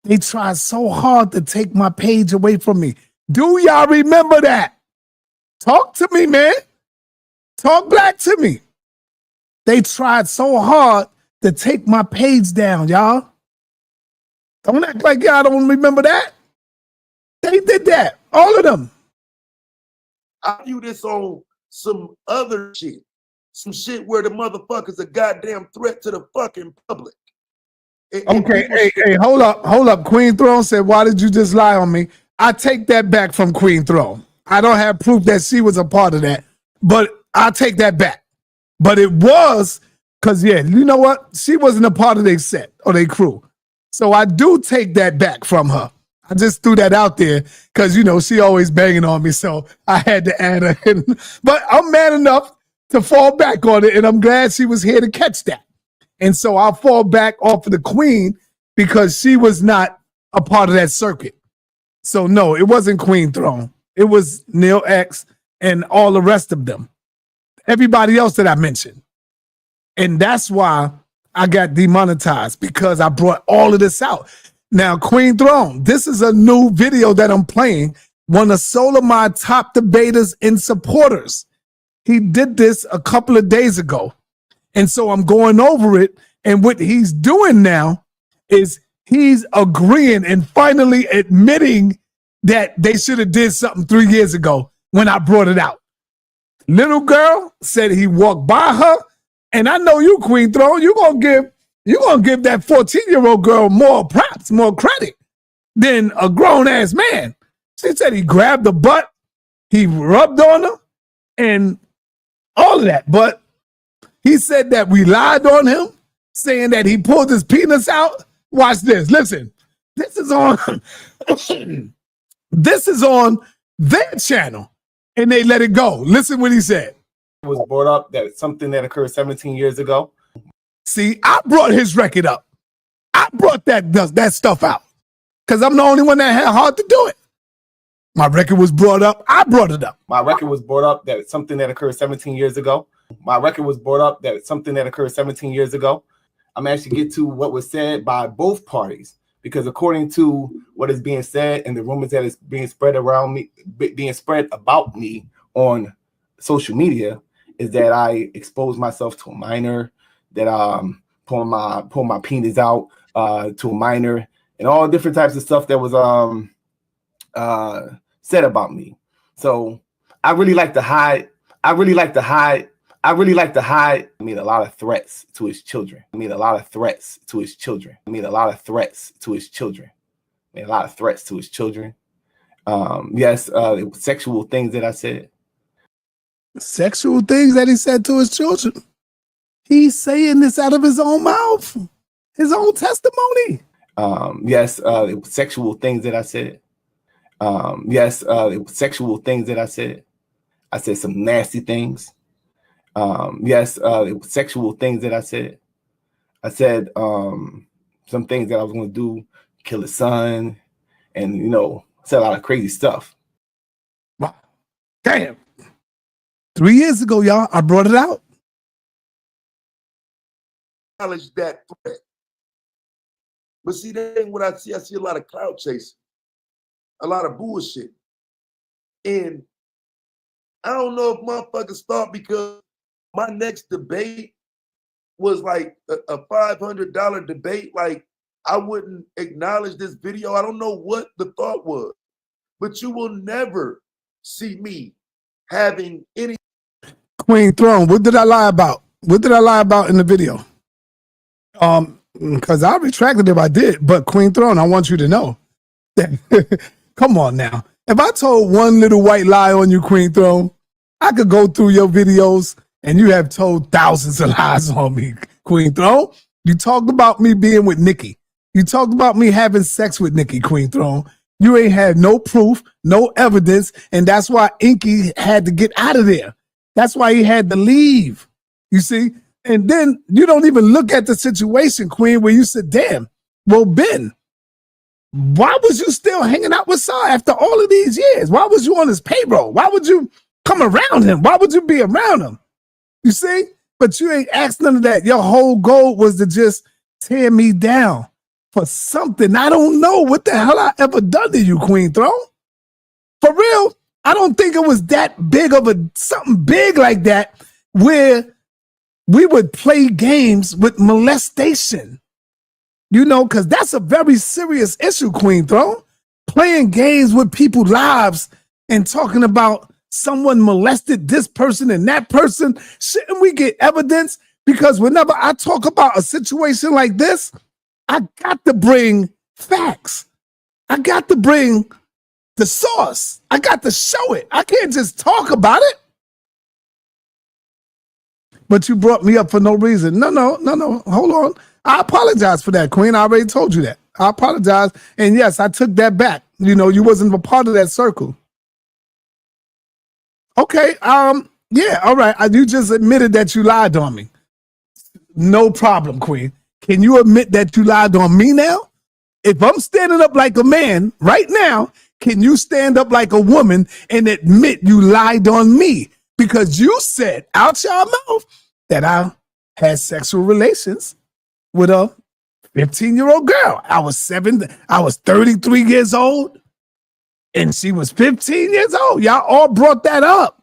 [SPEAKER 3] They tried so hard to take my page away from me. Do y'all remember that? Talk to me, man. Talk black to me. They tried so hard to take my page down, y'all. Don't act like y'all don't remember that. They did that. All of them.
[SPEAKER 7] I view this on some other shit. Some shit where the motherfucker's a goddamn threat to the fucking public.
[SPEAKER 3] Okay, hey, hold up. Queen Throne said, why did you just lie on me? I take that back from Queen Throne. I don't have proof that she was a part of that. But I'll take that back. But it was because, yeah, you know what? She wasn't a part of their set or their crew. So I do take that back from her. I just threw that out there because, you know, she always banging on me. So I had to add her in. But I'm man enough to fall back on it. And I'm glad she was here to catch that. And so I'll fall back off of the queen because she was not a part of that circuit. So no, it wasn't Queen Throne. It was Neil X and all the rest of them. Everybody else that I mentioned. And that's why I got demonetized, because I brought all of this out. Now, Queen Throne, this is a new video that I'm playing. One of Solarmind top debaters and supporters. He did this a couple of days ago. And so I'm going over it. And what he's doing now is he's agreeing and finally admitting that they should have did something 3 years ago when I brought it out. Little girl said he walked by her. And I know you, Queen Throne, you're gonna give that 14-year-old girl more props, more credit than a grown-ass man. She said he grabbed the butt, he rubbed on her, and all of that. But he said that we lied on him, saying that he pulled his penis out. Watch this. Listen, this is on this is on their channel, and they let it go. Listen what he said.
[SPEAKER 8] It was brought up that something that occurred 17 years ago.
[SPEAKER 3] See, I brought his record up. I brought that stuff out because I'm the only one that had heart to do it. My record was brought up. I brought it up.
[SPEAKER 8] My record was brought up that something that occurred 17 years ago. My record was brought up that something that occurred 17 years ago. I'm actually get to what was said by both parties, because according to what is being said and the rumors that is being spread around me, being spread about me on social media, is that I exposed myself to a minor, that pull my penis out to a minor, and all different types of stuff that was said about me. So I really like to hide. I made a lot of threats to his children. Made a lot of threats to his children. Yes, it was sexual things that I said.
[SPEAKER 3] Sexual things that he said to his children. He's saying this out of his own mouth, his own testimony.
[SPEAKER 8] Yes, it was sexual things that I said. Yes, it was sexual things that I said. I said some nasty things. Yes, it was sexual things that I said. I said some things that I was going to do, kill his son, and, you know, said a lot of crazy stuff.
[SPEAKER 3] Wow. Damn. 3 years ago, y'all, I brought it out.
[SPEAKER 7] Acknowledge that threat. But see, that ain't what I see. I see a lot of clout chasing, a lot of bullshit. And I don't know if motherfuckers thought because my next debate was like a $500 debate, like I wouldn't acknowledge this video. I don't know what the thought was, but you will never see me having any.
[SPEAKER 3] Queen Throne, what did I lie about? What did I lie about in the video? Because I retracted if I did, but Queen Throne, I want you to know that, come on now. If I told one little white lie on you, Queen Throne, I could go through your videos and you have told thousands of lies on me, Queen Throne. You talked about me being with Nikki. You talked about me having sex with Nikki, Queen Throne. You ain't had no proof, no evidence, and that's why Inky had to get out of there. That's why he had to leave, you see? And then you don't even look at the situation, Queen, where you said, damn, well, Ben, why was you still hanging out with Sa after all of these years? Why was you on his payroll? Why would you come around him? Why would you be around him? You see? But you ain't asked none of that. Your whole goal was to just tear me down for something. I don't know what the hell I ever done to you, Queen Throne. For real, I don't think it was that big of something big like that where we would play games with molestation. You know, because that's a very serious issue, Queen Throne. Playing games with people's lives and talking about someone molested this person and that person. Shouldn't we get evidence? Because whenever I talk about a situation like this, I got to bring facts. I got to bring the source. I got to show it. I can't just talk about it. but you brought me up for no reason. No. Hold on. I apologize for that, Queen. I already told you that. I apologize. And yes, I took that back. You know, you wasn't a part of that circle. Okay. Yeah. All right. You just admitted that you lied on me. No problem, Queen. Can you admit that you lied on me now? If I'm standing up like a man right now, can you stand up like a woman and admit you lied on me? Because you said out your mouth that I had sexual relations with a 15-year-old girl. I was 33 years old and she was 15 years old. Y'all all brought that up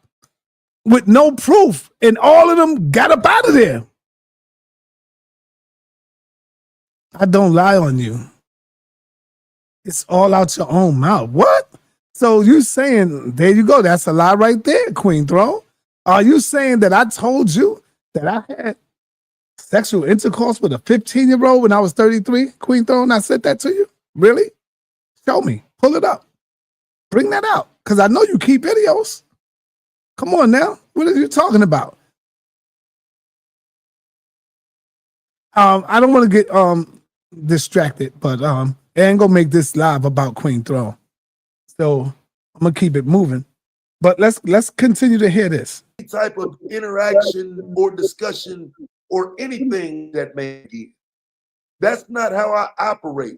[SPEAKER 3] with no proof and all of them got up out of there. I don't lie on you. It's all out your own mouth. What? So you saying, there you go. That's a lie right there, Queen Throne. Are you saying that I told you that I had sexual intercourse with a 15-year-old when I was 33, Queen Throne? I said that to you? Really? Show me. Pull it up. Bring that out. Because I know you keep videos. Come on now. What are you talking about? I don't want to get distracted, but I ain't gonna make this live about Queen Throne. So I'm gonna keep it moving. But let's continue to hear this.
[SPEAKER 7] Any type of interaction or discussion or anything that may be. That's not how I operate.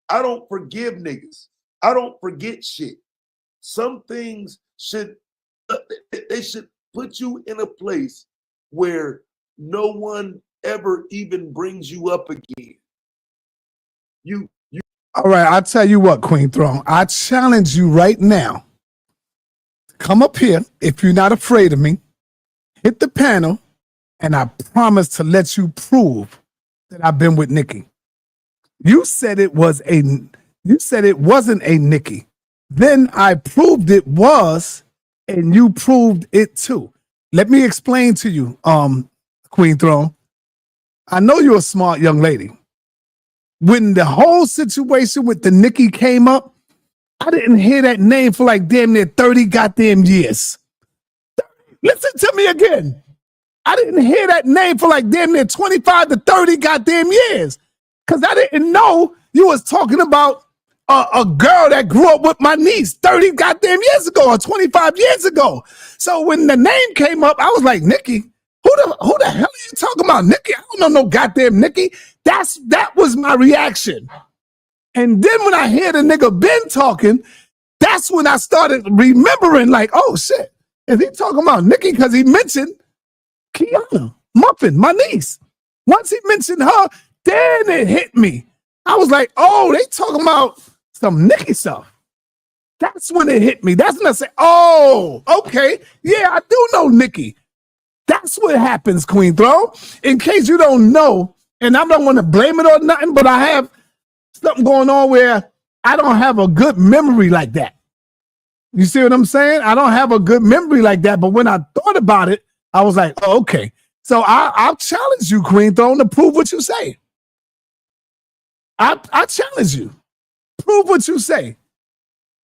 [SPEAKER 7] I don't forgive niggas. I don't forget shit. Some things should put you in a place where no one ever even brings you up again.
[SPEAKER 3] All right, I'll tell you what, Queen Throne. I challenge you right now. Come up here, if you're not afraid of me, hit the panel, and I promise to let you prove that I've been with Nikki. You said it wasn't a Nikki. Then I proved it was, and you proved it too. Let me explain to you, Queen Throne. I know you're a smart young lady. When the whole situation with the Nikki came up, I didn't hear that name for like damn near 30 goddamn years. Listen to me again. I didn't hear that name for like damn near 25 to 30 goddamn years. Because I didn't know you was talking about a girl that grew up with my niece 30 goddamn years ago or 25 years ago. So when the name came up, I was like, Nikki? Who the hell are you talking about, Nikki? I don't know no goddamn Nikki. That was my reaction. And then when I hear the nigga Ben talking, that's when I started remembering, like, oh shit, is he talking about Nikki? Because he mentioned Kiana Muffin, my niece. Once he mentioned her, then it hit me. I was like, oh, they talking about some Nikki stuff. That's when it hit me. That's when I said, oh, okay, yeah, I do know Nikki. That's what happens, Queen Throne. In case you don't know, and I don't want to blame it on nothing, but I have something going on where I don't have a good memory like that. You see what I'm saying? I don't have a good memory like that, but when I thought about it, I was like, oh, okay. So I'll challenge you, Queen Throne, to prove what you say. I challenge you. Prove what you say.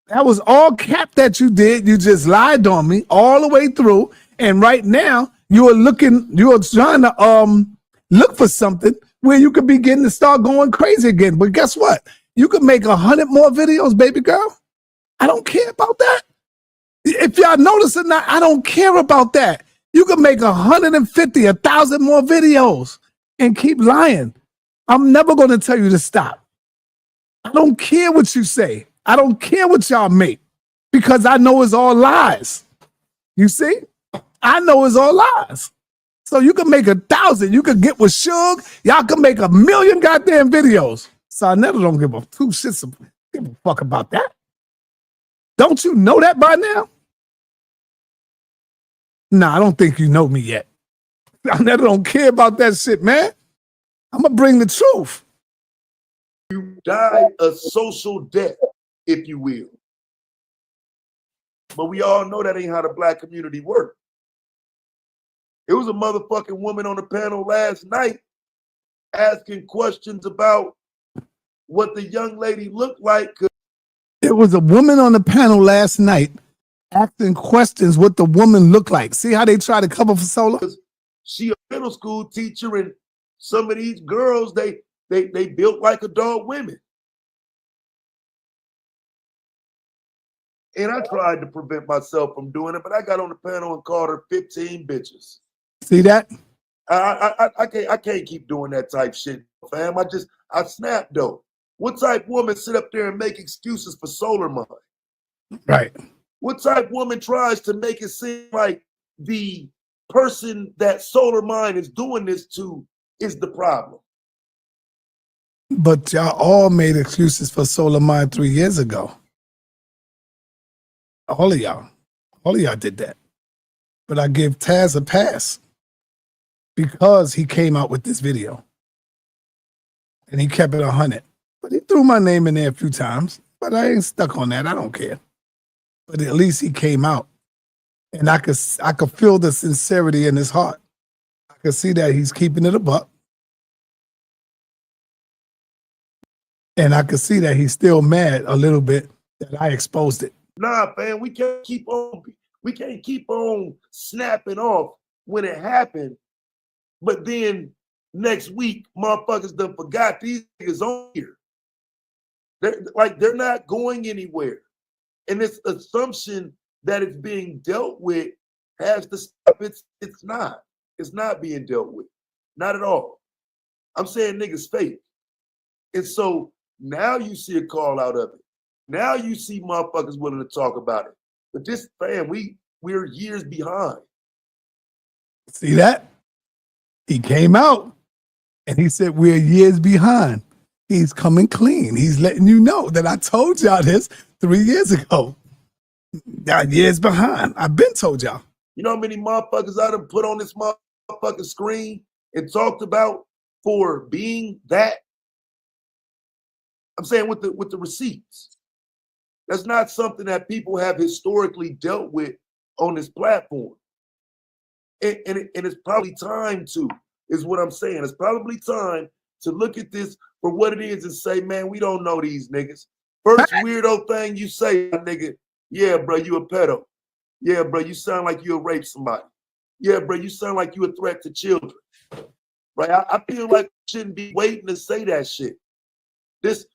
[SPEAKER 3] That was all cap that you did. You just lied on me all the way through. And right now, you are trying to look for something where you could begin to start going crazy again. But guess what? You could make 100 more videos, baby girl. I don't care about that. If y'all notice or not, I don't care about that. You can make 150, 1,000 more videos and keep lying. I'm never going to tell you to stop. I don't care what you say. I don't care what y'all make because I know it's all lies. You see? I know it's all lies. So you can make 1,000. You can get with Suge. Y'all can make 1,000,000 goddamn videos. sa.neter don't give a two shits. Give a fuck about that. Don't you know that by now? Nah, I don't think you know me yet. sa.neter don't care about that shit, man. I'm going to bring the truth.
[SPEAKER 7] You die a social death, if you will. But we all know that ain't how the black community works. It was a motherfucking woman on the panel last night asking questions about what the young lady looked like.
[SPEAKER 3] It was a woman on the panel last night asking questions what the woman looked like. See how they try to cover for Solar?
[SPEAKER 7] She middle school teacher, and some of these girls, they built like adult women. And I tried to prevent myself from doing it, but I got on the panel and called her 15 bitches.
[SPEAKER 3] See that?
[SPEAKER 7] I can't keep doing that type shit, fam. I snap though. What type woman sit up there and make excuses for Solarmind?
[SPEAKER 3] Right.
[SPEAKER 7] What type woman tries to make it seem like the person that Solarmind is doing this to is the problem?
[SPEAKER 3] But y'all all made excuses for Solarmind 3 years ago. All of y'all did that. But I give Taz a pass because he came out with this video and he kept it 100. But he threw my name in there a few times, but I ain't stuck on that. I don't care. But at least he came out, and I could feel the sincerity in his heart. I could see that he's keeping it a buck, and I could see that he's still mad a little bit that I exposed it.
[SPEAKER 7] Nah, fam, we can't keep on snapping off when it happened, but then next week, motherfuckers done forgot these niggas on here. They're not going anywhere. And this assumption that it's being dealt with has to stop. It's not. It's not being dealt with. Not at all. I'm saying niggas fake. And so now you see a call out of it. Now you see motherfuckers willing to talk about it. But this, fam, we're years behind.
[SPEAKER 3] See that? He came out and he said we're years behind. He's coming clean. He's letting you know that I told y'all this 3 years ago. Y'all years behind. I've been told y'all.
[SPEAKER 7] You know how many motherfuckers I done put on this motherfucking screen and talked about for being that? I'm saying with the receipts. That's not something that people have historically dealt with on this platform. And it's probably time to, is what I'm saying. It's probably time to look at this for what it is and say, man, we don't know these niggas. First weirdo thing you say, nigga, yeah, bro, you a pedo. Yeah, bro, you sound like you'll rape somebody. Yeah, bro, you sound like you a threat to children. Right? I feel like we shouldn't be waiting to say that shit. This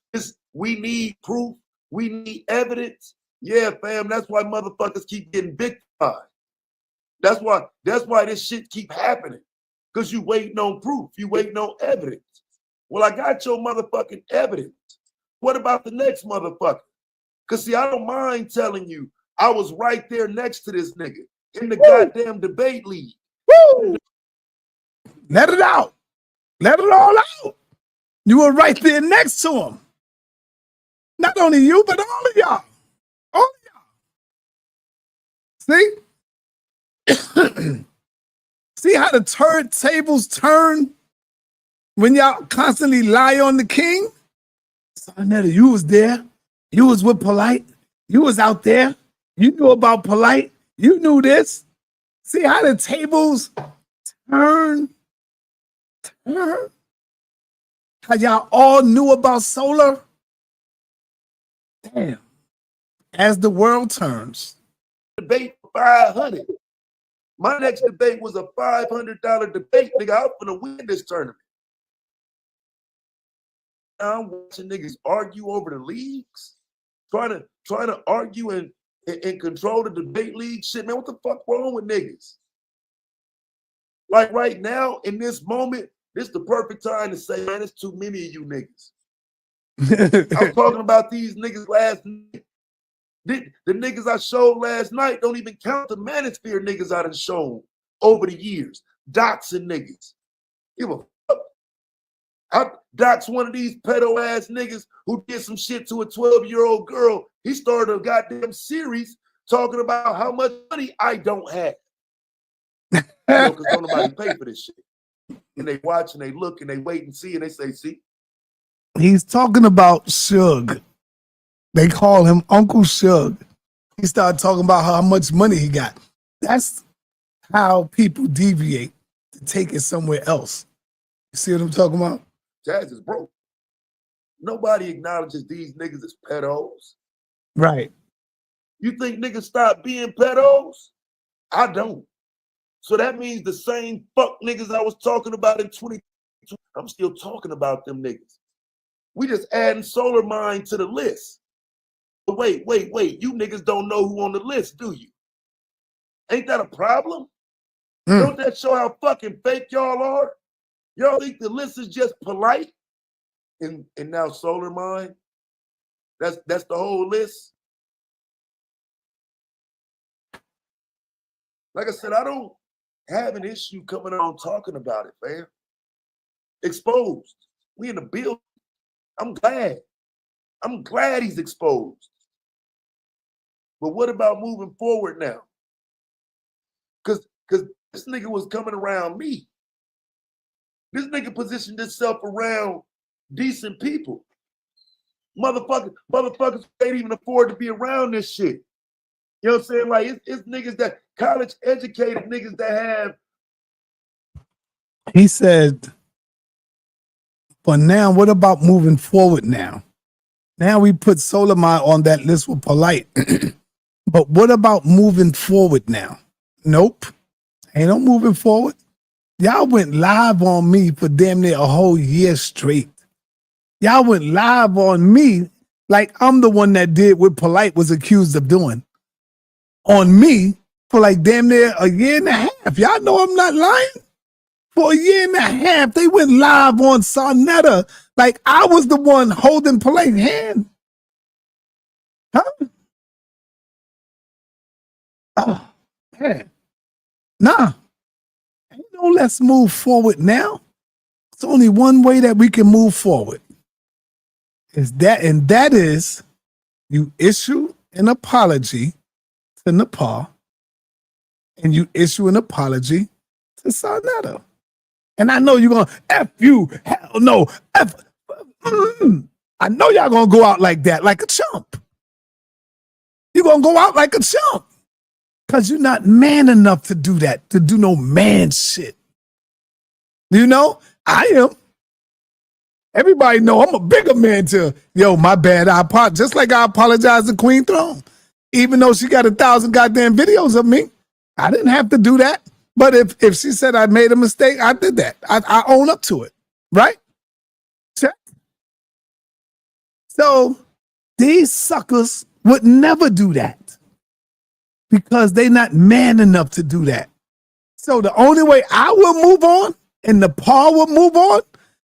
[SPEAKER 7] we need proof. We need evidence. Yeah, fam, that's why motherfuckers keep getting victimized. That's why this shit keep happening. Because you waiting on proof. You waiting on evidence. Well, I got your motherfucking evidence. What about the next motherfucker? Because, see, I don't mind telling you I was right there next to this nigga in the goddamn debate league.
[SPEAKER 3] Woo! Let it out. Let it all out. You were right there next to him. Not only you, but all of y'all. All of y'all. See? See how the tables turn when y'all constantly lie on the king? Sa.neter, you was there. You was with Polite. You was out there. You knew about Polite. You knew this. See how the tables turn? How y'all all knew about Solar? Damn. As the world turns.
[SPEAKER 7] Debate for 500. My next debate was a $500 debate. Nigga, I'm gonna win this tournament. I'm watching niggas argue over the leagues, trying to argue and control the debate league. Shit, man, what the fuck wrong with niggas? Like right now, in this moment, this is the perfect time to say, man, there's too many of you niggas. I'm talking about these niggas last night. The niggas I showed last night don't even count the manosphere niggas I done shown over the years. Doxing niggas. Give a fuck. I doxed one of these pedo ass niggas who did some shit to a 12-year-old girl. He started a goddamn series talking about how much money I don't have. Because don't nobody pay for this shit. And they watch and they look and they wait and see and they say, see?
[SPEAKER 3] He's talking about Suge. They call him Uncle Suge. He started talking about how much money he got. That's how people deviate to take it somewhere else. You see what I'm talking about?
[SPEAKER 7] Taz is broke. Nobody acknowledges these niggas as pedos.
[SPEAKER 3] Right.
[SPEAKER 7] You think niggas stop being pedos? I don't. So that means the same fuck niggas I was talking about in 2020, I'm still talking about them niggas. We just adding Solarmind to the list. But wait. You niggas don't know who on the list, do you? Ain't that a problem? Don't that show how fucking fake y'all are? Y'all think the list is just polite? And now Solarmind, that's the whole list. Like I said, I don't have an issue coming on talking about it, fam. Exposed. We in the building. I'm glad. I'm glad he's exposed. But what about moving forward now? Because this nigga was coming around me. This nigga positioned himself around decent people. Motherfuckers can't even afford to be around this shit. You know what I'm saying? Like, it's niggas that college educated niggas that have.
[SPEAKER 3] He said, but now what about moving forward now? Now we put Solarmind on that list with polite. But what about moving forward now? Nope. Ain't no moving forward. Y'all went live on me for damn near a whole year straight. Y'all went live on me like I'm the one that did what Polite was accused of doing. On me for like damn near a year and a half. Y'all know I'm not lying. For a year and a half, they went live on sa.neter like I was the one holding Polite's hand. Huh? Oh, man. Nah. Ain't no let's move forward now. It's only one way that we can move forward. And that is you issue an apology to Nepal and you issue an apology to sa.neter. And I know you're going to F you, hell no, F. I know y'all going to go out like that, like a chump. You're going to go out like a chump because you're not man enough to do that, to do no man shit. You know, I am. Everybody know I'm a bigger man to, yo, my bad, I apologize. Just like I apologize to Queen Throne. Even though she got 1,000 goddamn videos of me, I didn't have to do that. But if she said I made a mistake, I did that. I own up to it, right? Check. So these suckers would never do that because they're not man enough to do that. So the only way I will move on and Nepal will move on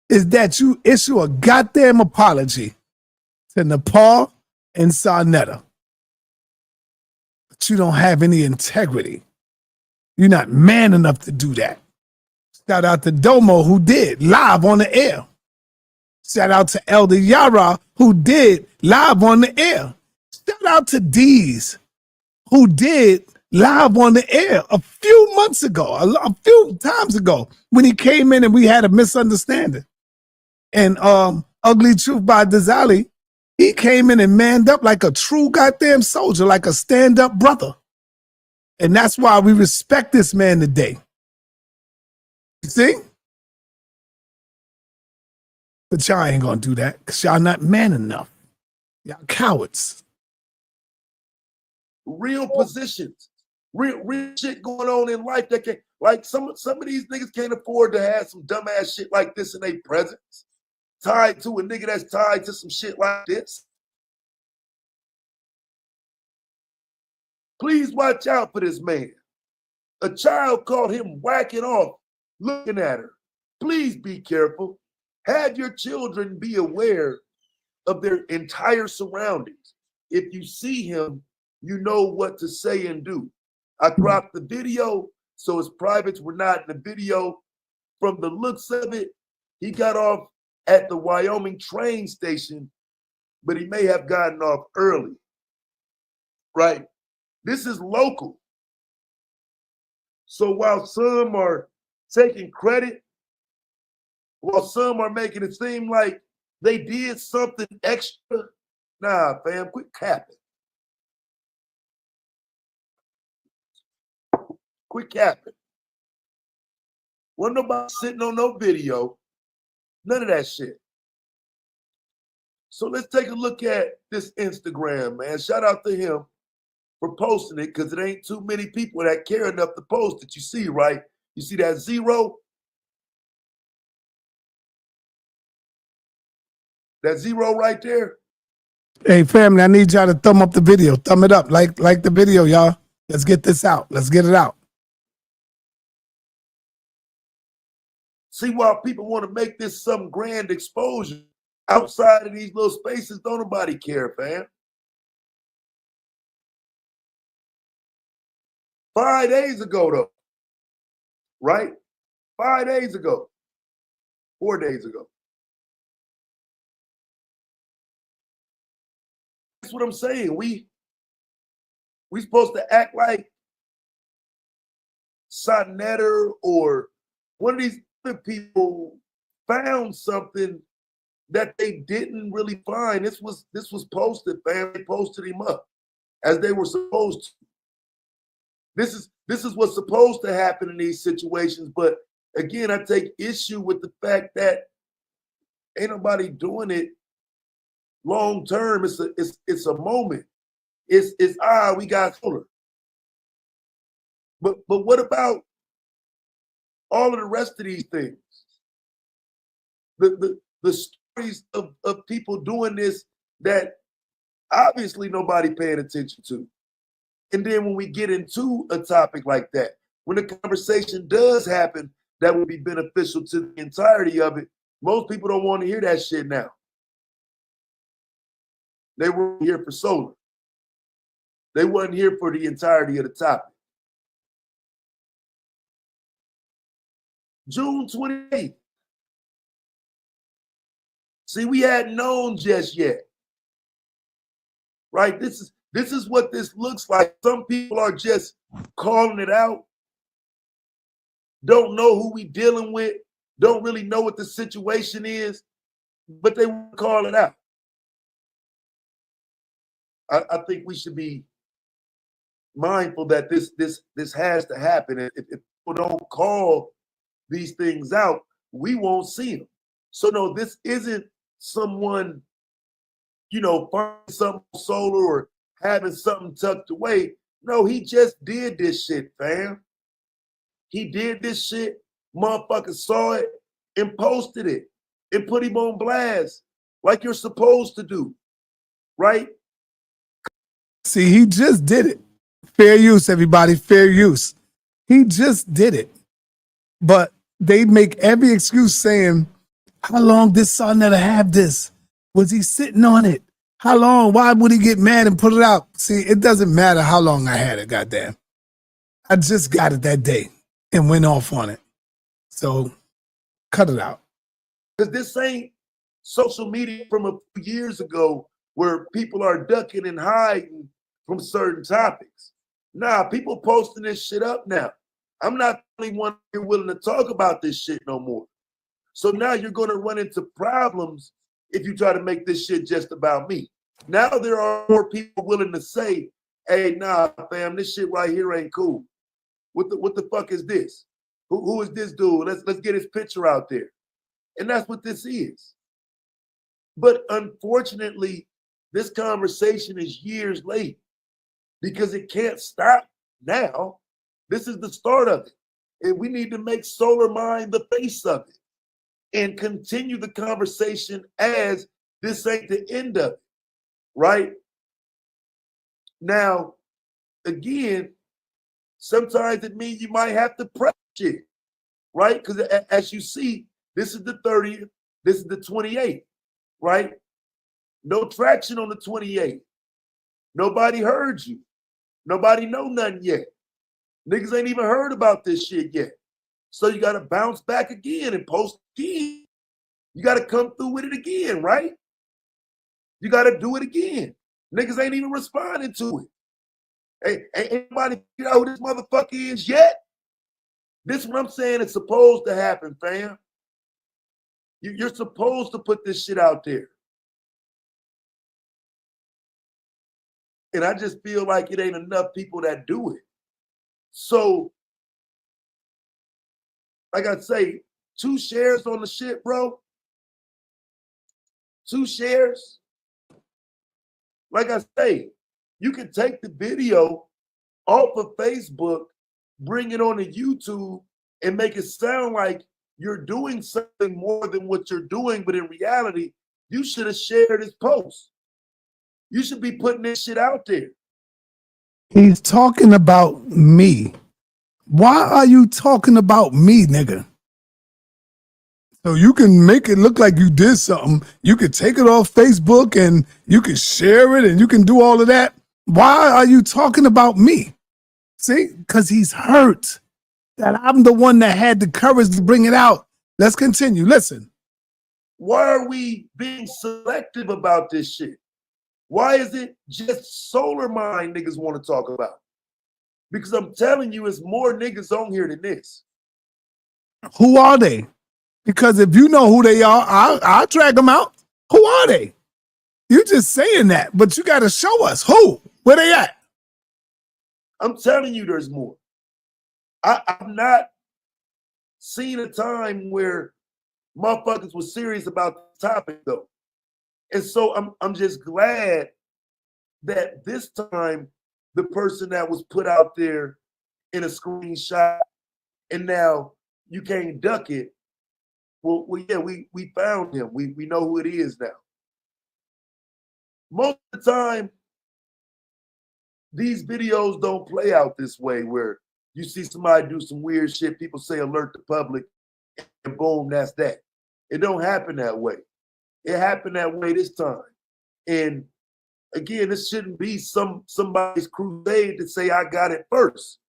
[SPEAKER 3] is that you issue a goddamn apology to Nepal and sa.neter. But you don't have any integrity. You're not man enough to do that. Shout out to Domo, who did live on the air. Shout out to Elder Yara, who did live on the air. Shout out to Deez, who did live on the air a few months ago, a few times ago, when he came in and we had a misunderstanding. And Ugly Truth by Dizali, he came in and manned up like a true goddamn soldier, like a stand-up brother. And that's why we respect this man today. You see? But y'all ain't gonna do that because y'all not man enough. Y'all cowards.
[SPEAKER 7] Real positions, real shit going on in life that can, like some of these niggas can't afford to have some dumbass shit like this in their presence, tied to a nigga that's tied to some shit like this. Please watch out for this man. A child caught him whacking off, looking at her. Please be careful. Have your children be aware of their entire surroundings. If you see him, you know what to say and do. I cropped the video, so his privates were not in the video. From the looks of it, he got off at the Wyoming train station, but he may have gotten off early, right? This is local. So while some are taking credit, while some are making it seem like they did something extra, nah, fam, quit capping. Quit capping. Wasn't nobody sitting on no video. None of that shit. So let's take a look at this Instagram, man. Shout out to him. for posting it because it ain't too many people that care enough to post it. You see, right? You see that 0? That 0 right there?
[SPEAKER 3] Hey, family, I need y'all to thumb up the video. Thumb it up. Like the video, y'all. Let's get this out. Let's get it out.
[SPEAKER 7] See, while people want to make this some grand exposure, outside of these little spaces, don't nobody care, fam. 5 days ago, though, right? 5 days ago, 4 days ago. That's what I'm saying. We supposed to act like sa.neter or one of these other people found something that they didn't really find. This was posted, fam. They posted him up as they were supposed to. This is what's supposed to happen in these situations. But again, I take issue with the fact that ain't nobody doing it long term. It's a moment. It's we got solar. But what about all of the rest of these things? The stories of people doing this that obviously nobody paying attention to. And then when we get into a topic like that, when the conversation does happen that will be beneficial to the entirety of it, most people don't want to hear that shit now. They weren't here for solar. They weren't here for the entirety of the topic. June 28th. See, we hadn't known just yet. Right? This is what this looks like. Some people are just calling it out. Don't know who we dealing with. Don't really know what the situation is, but they want to call it out. I think we should be mindful that this has to happen. If people don't call these things out, we won't see them. So no, this isn't someone, finding something solar or having something tucked away. No, he just did this shit, fam. He did this shit, motherfuckers saw it and posted it and put him on blast like you're supposed to do, right?
[SPEAKER 3] See, he just did it. Fair use, everybody, fair use. He just did it. But they make every excuse saying, how long did sa.neter have this? Was he sitting on it? How long? Why would he get mad and put it out? See, it doesn't matter how long I had it, goddamn. I just got it that day and went off on it. So cut it out.
[SPEAKER 7] Because this ain't social media from a few years ago where people are ducking and hiding from certain topics. Nah, people posting this shit up now. I'm not the only one here willing to talk about this shit no more. So now you're going to run into problems if you try to make this shit just about me. Now there are more people willing to say, hey, nah, fam, this shit right here ain't cool. What the fuck is this? Who is this dude? Let's get his picture out there. And that's what this is. But unfortunately, this conversation is years late because it can't stop now. This is the start of it. And we need to make Solarmind the face of it and continue the conversation as this ain't the end of it, right? Now, again, sometimes it means you might have to prep shit, right? Because as you see, this is the 30th, this is the 28th, right? No traction on the 28th. Nobody heard you. Nobody know nothing yet. Niggas ain't even heard about this shit yet. So you got to bounce back again and post again. You got to come through with it again, right? You got to do it again. Niggas ain't even responding to it. Hey, ain't anybody figure out who this motherfucker is yet? This is what I'm saying it's supposed to happen, fam. You're supposed to put this shit out there. And I just feel like it ain't enough people that do it. So, like I say, 2 shares on the shit, bro. 2 shares. Like I say, You can take the video off of Facebook, bring it on to YouTube, and make it sound like you're doing something more than what you're doing. But in reality, you should have shared his post. You should be putting this shit out there.
[SPEAKER 3] He's talking about me. Why are you talking about me, nigga? So you can make it look like you did something. You could take it off Facebook and you can share it and you can do all of that. Why are you talking about me? See, because he's hurt that I'm the one that had the courage to bring it out. Let's continue. Listen.
[SPEAKER 7] Why are we being selective about this shit? Why is it just Solarmind niggas want to talk about? Because I'm telling you, it's more niggas on here than this.
[SPEAKER 3] Who are they? Because if you know who they are, I'll drag them out. Who are they? You're just saying that, but you got to show us who. Where they at?
[SPEAKER 7] I'm telling you, there's more. I've not seen a time where motherfuckers was serious about the topic, though. And so I'm just glad that this time the person that was put out there in a screenshot and now you can't duck it. Well yeah, we found him. We know who it is now. Most of the time, these videos don't play out this way where you see somebody do some weird shit, people say alert the public, and boom, that's that. It don't happen that way. It happened that way this time. And again, this shouldn't be somebody's crusade to say I got it first.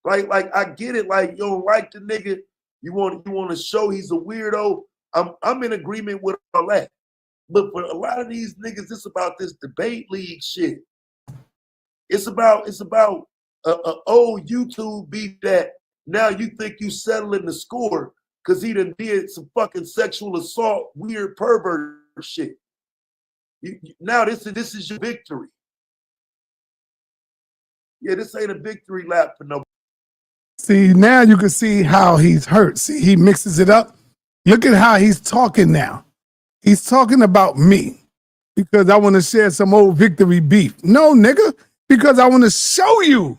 [SPEAKER 7] Like I get it, like you don't like the nigga, you want to show he's a weirdo. I'm in agreement with all that. But for a lot of these niggas, it's about this debate league shit. It's about a old YouTube beat that now you think you settling the score because he done did some fucking sexual assault, weird pervert shit. Now this is your victory. Yeah, this ain't a victory lap for nobody.
[SPEAKER 3] See, now you can see how he's hurt. See, he mixes it up. Look at how he's talking now. He's talking about me because I want to share some old victory beef. No, nigga, because I want to show you.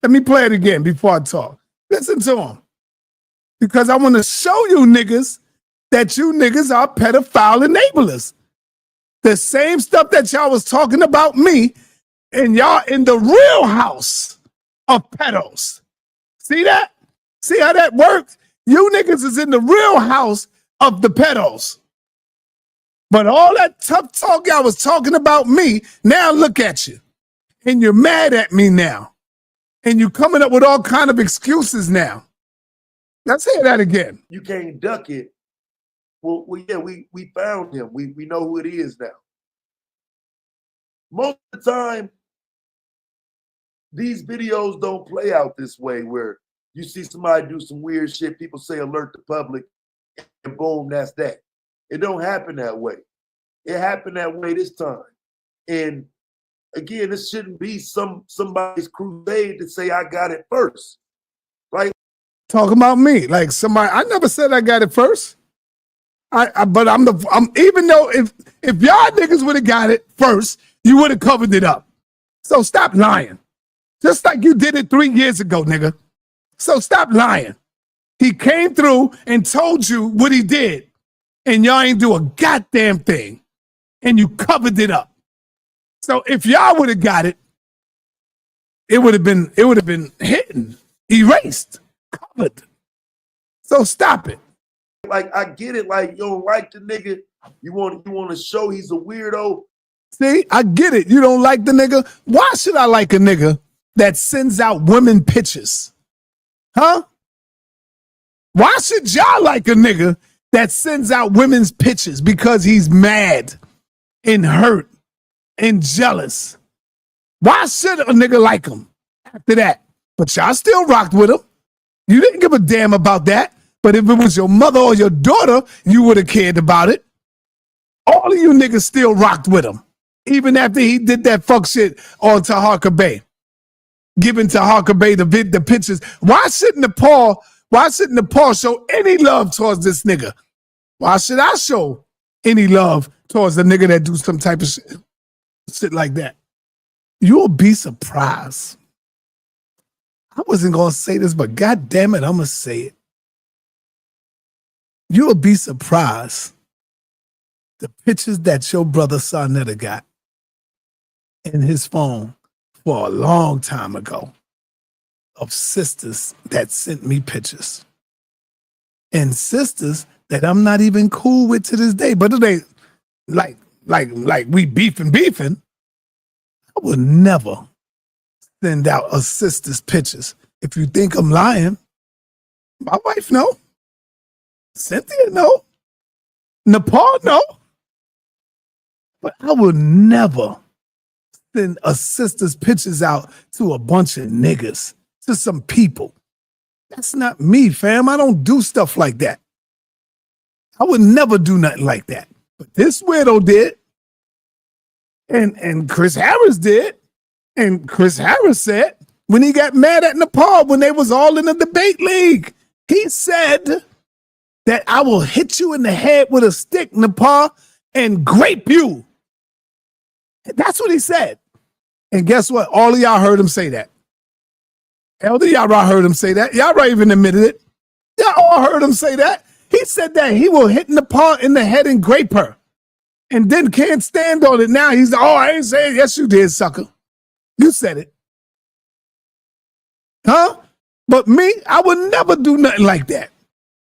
[SPEAKER 3] Let me play it again before I talk. Listen to him. Because I want to show you niggas that you niggas are pedophile enablers. The same stuff that y'all was talking about me and y'all in the real house of pedos. See that? See how that works? You niggas is in the real house of the pedos. But all that tough talk y'all was talking about me, now look at you. And you're mad at me now. And you coming up with all kind of excuses now. Let's hear that again.
[SPEAKER 7] You can't duck it. Well yeah, we found him. We know who it is now. Most of the time, these videos don't play out this way where you see somebody do some weird shit, people say alert the public, and boom, that's that. It don't happen that way. It happened that way this time. And again, this shouldn't be somebody's crusade to say I got it first. Like
[SPEAKER 3] talking about me, like somebody. I never said I got it first. But I'm even though if y'all niggas would have got it first, you would have covered it up. So stop lying. Just like you did it 3 years ago, nigga. So stop lying. He came through and told you what he did, and y'all ain't do a goddamn thing, and you covered it up. So if y'all would have got it, it would have been hidden, erased, covered. So stop it.
[SPEAKER 7] Like I get it, like you don't like the nigga, you want to show he's a weirdo.
[SPEAKER 3] See, I get it. You don't like the nigga. Why should I like a nigga that sends out women pictures? Huh? Why should y'all like a nigga that sends out women's pictures? Because he's mad and hurt and jealous. Why should a nigga like him after that? But y'all still rocked with him. You didn't give a damn about that. But if it was your mother or your daughter, you would have cared about it. All of you niggas still rocked with him. Even after he did that fuck shit on Taharka Bay. Giving Taharka Bay the pictures. Why shouldn't Nepal show any love towards this nigga? Why should I show any love towards the nigga that do some type of shit like that? You'll be surprised. I wasn't going to say this, but God damn it, I'm going to say it. You'll be surprised the pictures that your brother sa.neter got in his phone for a long time ago of sisters that sent me pictures. And sisters that I'm not even cool with to this day. But it ain't like we beefing. I would never send out a sister's pictures. If you think I'm lying, my wife know. Cynthia know. Nepal know. But I would never send a sister's pictures out to a bunch of niggas, to some people. That's not me, fam. I don't do stuff like that. I would never do nothing like that. But this weirdo did. And Chris Harris did. And Chris Harris said, when he got mad at Nepal, when they was all in the debate league, he said that I will hit you in the head with a stick, Nepal, and grape you. That's what he said. And guess what? All of y'all heard him say that. Elder, y'all heard him say that. Y'all even admitted it. Y'all all heard him say that. He said that he will hit Nepal in the head and grape her. And then can't stand on it. Now he's like, oh, I ain't saying. Yes, you did, sucker. You said it. Huh? But me, I would never do nothing like that.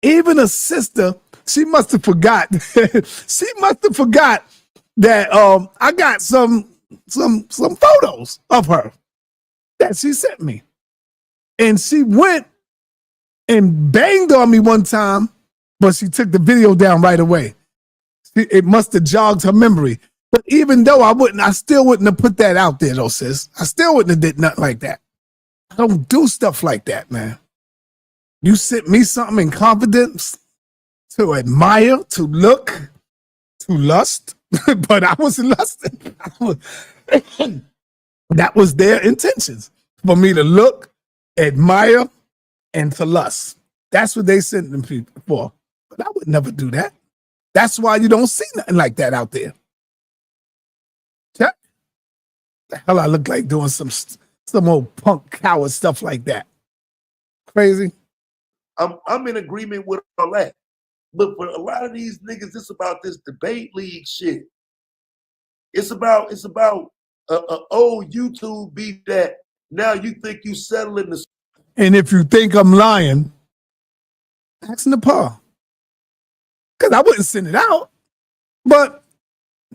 [SPEAKER 3] Even a sister, she must have forgot. She must have forgot that I got some photos of her that she sent me. And she went and banged on me one time, but she took the video down right away. It must have jogged her memory. But even though I still wouldn't have put that out there though, sis. I still wouldn't have did nothing like that. I don't do stuff like that, man. You sent me something in confidence to admire, to look, to lust, but I wasn't lusting. That was their intentions, for me to look, admire, and to lust. That's what they sent them people for. But I would never do that. That's why you don't see nothing like that out there. Check. The hell I look like doing some old punk coward stuff like that. Crazy.
[SPEAKER 7] I'm in agreement with all that. But for a lot of these niggas, it's about this debate league shit. It's about a old YouTube beat that now you think you settling the.
[SPEAKER 3] And if you think I'm lying, ask Nepal. Because I wouldn't send it out. But,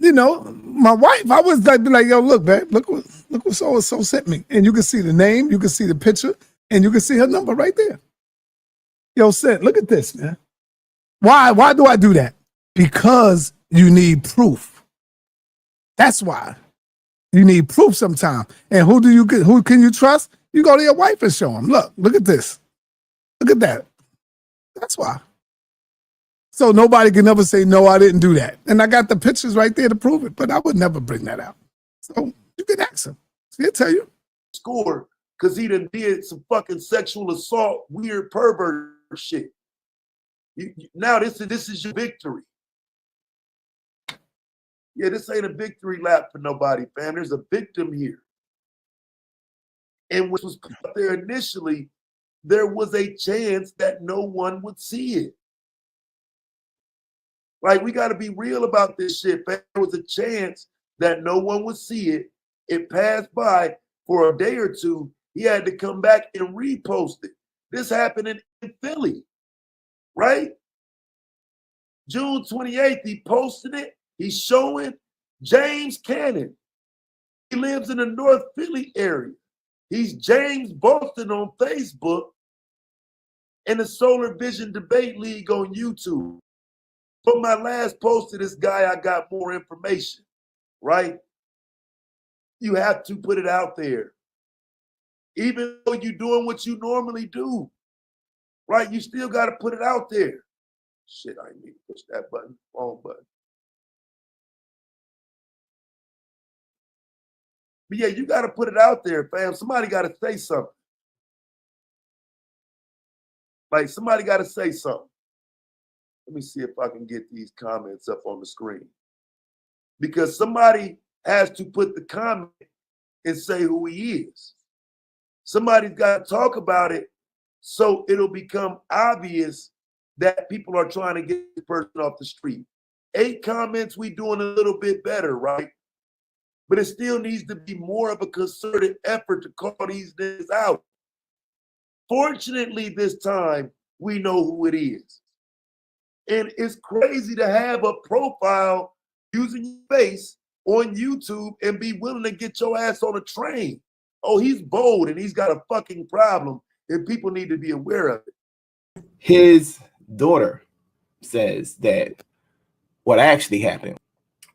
[SPEAKER 3] you know, my wife, I was like, yo, look, man, look what so-and-so sent me. And you can see the name, you can see the picture, and you can see her number right there. Yo, Sent, look at this, man. Why do I do that? Because you need proof. That's why. You need proof sometime. And who can you trust? You go to your wife and show them. Look at this. Look at that. That's why. So nobody can ever say, no, I didn't do that. And I got the pictures right there to prove it, but I would never bring that out. So you can ask him. He'll tell you.
[SPEAKER 7] Score, because he done did some fucking sexual assault, weird pervert shit. Now this is your victory. Yeah, this ain't a victory lap for nobody, fam. There's a victim here. And which was put out there initially, there was a chance that no one would see it. Like, we got to be real about this shit, fam. There was a chance that no one would see it. It passed by for a day or two. He had to come back and repost it. This happened in Philly, right? June 28th, he posted it. He's showing James Cannon. He lives in the North Philly area. He's James Boston on Facebook and the Solar Vision Debate League on YouTube. From my last post to this guy, I got more information, right? You have to put it out there. Even though you're doing what you normally do, right? You still got to put it out there. Shit, I need to push that button, wrong button. But yeah, you got to put it out there, fam. Somebody got to say something. Like, somebody got to say something. Let me see if I can get these comments up on the screen. Because somebody has to put the comment and say who he is. Somebody's got to talk about it so it'll become obvious that people are trying to get this person off the street. 8 comments, we doing a little bit better, right? But it still needs to be more of a concerted effort to call these niggas out. Fortunately, this time, we know who it is. And it's crazy to have a profile using your face on YouTube and be willing to get your ass on a train. Oh, he's bold and he's got a fucking problem, and people need to be aware of it.
[SPEAKER 8] His daughter says that what actually happened.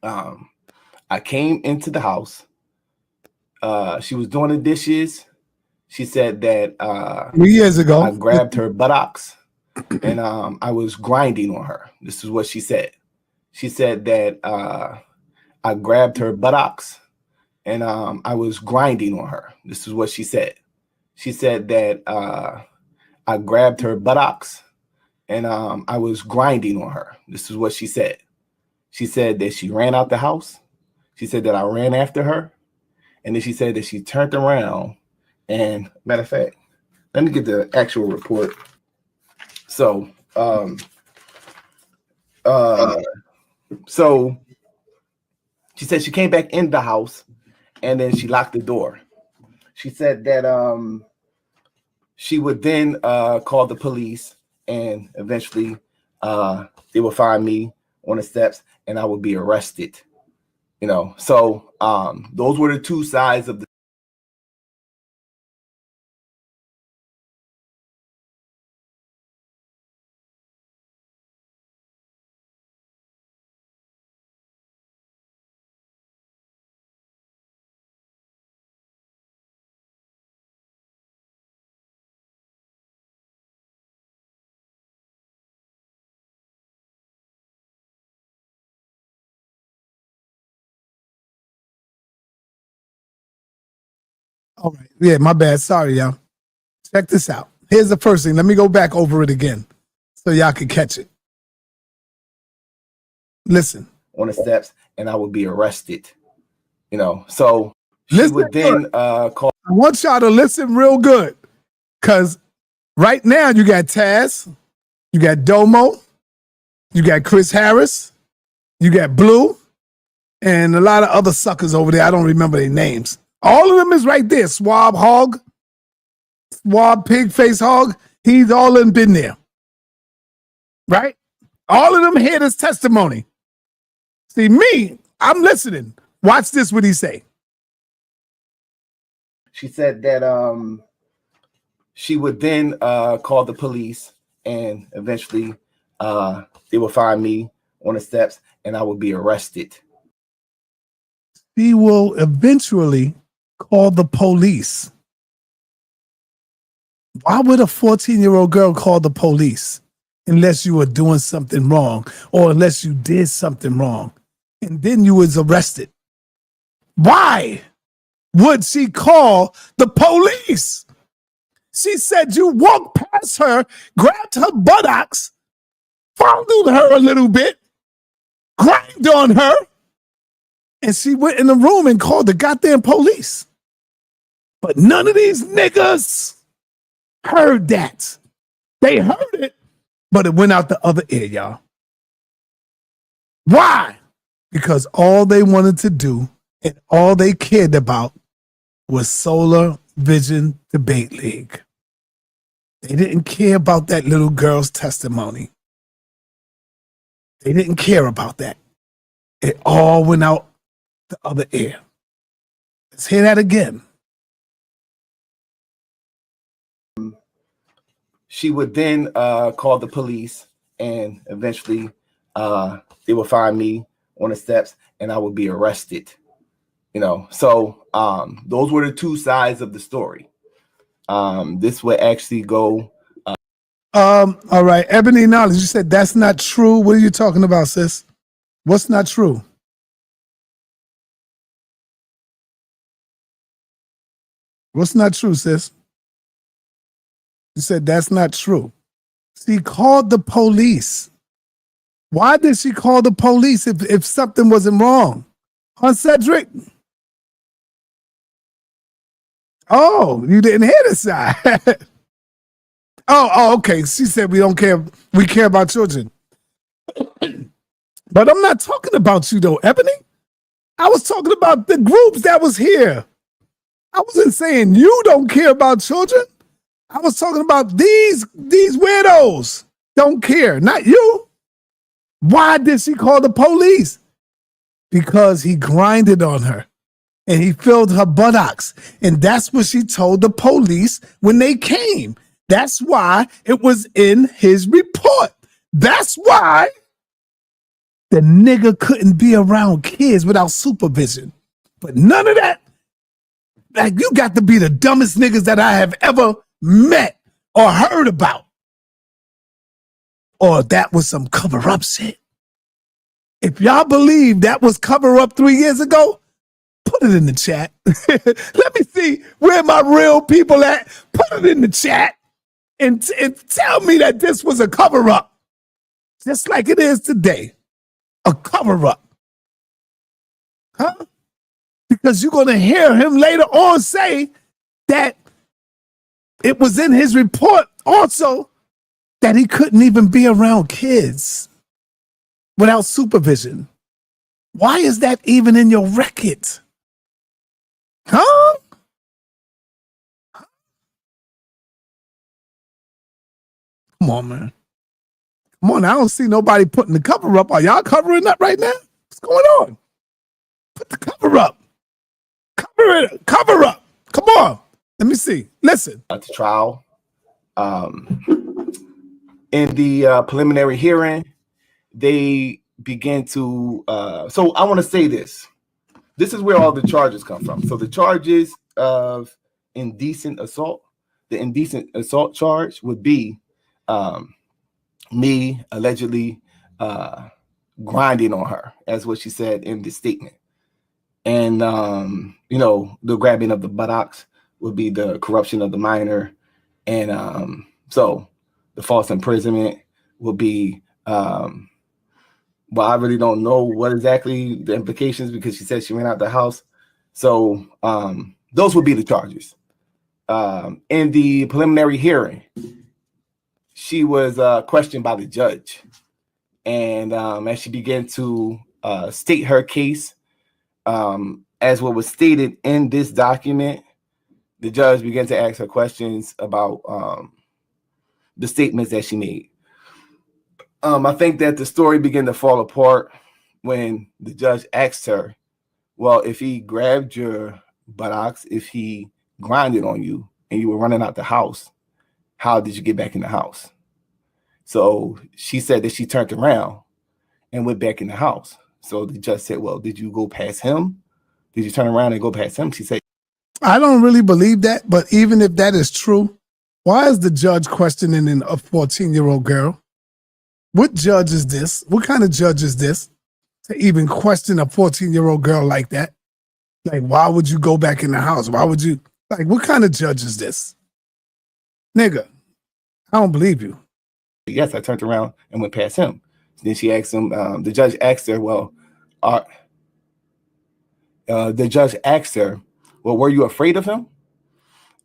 [SPEAKER 8] I came into the house. She was doing the dishes. She said that
[SPEAKER 3] 3 years ago,
[SPEAKER 8] I grabbed her buttocks and I was grinding on her. This is what she said. She said that I grabbed her buttocks and I was grinding on her. This is what she said. She said that I grabbed her buttocks and I was grinding on her. This is what she said. She said that she ran out the house. She said that I ran after her. And then she said that she turned around and, matter of fact, let me get the actual report. So, so she said she came back in the house and then she locked the door. She said that she would then call the police and eventually they would find me on the steps and I would be arrested. You know, so those were the two sides of the.
[SPEAKER 3] all right. Yeah, my bad. Sorry, y'all. Check this out. Here's the first thing. Let me go back over it again so y'all can catch it. Listen.
[SPEAKER 8] On the steps and I would be arrested. You know, so she would then call.
[SPEAKER 3] I want y'all to listen real good because right now you got Taz, you got Domo, you got Chris Harris, you got Blue, and a lot of other suckers over there. I don't remember their names. All of them is right there. Swab Hog, Swab Pig Face Hog. He's all in been there. Right? All of them hear this testimony. See, me, I'm listening. Watch this, what he say.
[SPEAKER 8] She said that she would then call the police and eventually they would find me on the steps and I would be arrested.
[SPEAKER 3] She will eventually call the police. Why would a 14-year-old girl call the police unless you were doing something wrong or unless you did something wrong and then you was arrested? Why would she call the police? She said you walked past her, grabbed her buttocks, fondled her a little bit, grinded on her, and she went in the room and called the goddamn police. But none of these niggas heard that. They heard it, but it went out the other ear, y'all. Why? Because all they wanted to do and all they cared about was Solar Vision Debate League. They didn't care about that little girl's testimony. They didn't care about that. It all went out the other ear. Let's hear that again.
[SPEAKER 8] She would then call the police and eventually they would find me on the steps and I would be arrested. You know, so those were the two sides of the story. This would actually go.
[SPEAKER 3] All right, Ebony Knowledge, you said that's not true. What are you talking about, sis? What's not true? What's not true, sis? You said that's not true. She called the police. Why did she call the police if something wasn't wrong? Huh, Cedric? Oh, you didn't hear the side. oh, okay. She said we don't care. We care about children. But I'm not talking about you though, Ebony. I was talking about the groups that was here. I wasn't saying you don't care about children. I was talking about these weirdos don't care, not you. Why did she call the police? Because he grinded on her and he filled her buttocks. And that's what she told the police when they came. That's why it was in his report. That's why the nigga couldn't be around kids without supervision. But none of that. Like, you got to be the dumbest niggas that I have ever met or heard about. Or that was some cover-up shit. If y'all believe that was cover-up 3 years ago, put it in the chat. Let me see where my real people at. Put it in the chat and tell me that this was a cover-up. Just like it is today. A cover-up. Huh? Because you're going to hear him later on say that it was in his report also that he couldn't even be around kids without supervision. Why is that even in your record? Huh? Come on, man. Come on, I don't see nobody putting the cover up. Are y'all covering that right now? What's going on? Put the cover up. Cover it. Cover up. Come on. Let me see. Listen.
[SPEAKER 8] At the trial. In the preliminary hearing, they begin to, so I want to say this. This is where all the charges come from. So the charges of indecent assault, the indecent assault charge would be me allegedly grinding on her, as what she said in the statement. And, the grabbing of the buttocks would be the corruption of the minor. And so the false imprisonment will be, well, I really don't know what exactly the implications, because she said she ran out the house. So those would be the charges. In the preliminary hearing, she was questioned by the judge. And as she began to state her case, as what was stated in this document, the judge began to ask her questions about the statements that she made. I think that the story began to fall apart when the judge asked her, well, if he grabbed your buttocks, if he grinded on you and you were running out the house, how did you get back in the house? So she said that she turned around and went back in the house. So the judge said, well, did you go past him? Did you turn around and go past him? She said,
[SPEAKER 3] I don't really believe that, but even if that is true, why is the judge questioning a 14-year-old girl? What judge is this? What kind of judge is this to even question a 14-year-old girl like that? Like, why would you go back in the house? Why would you? Like, what kind of judge is this? Nigga, I don't believe you.
[SPEAKER 8] Yes, I turned around and went past him. Then she asked him, the judge asked her, well, were you afraid of him?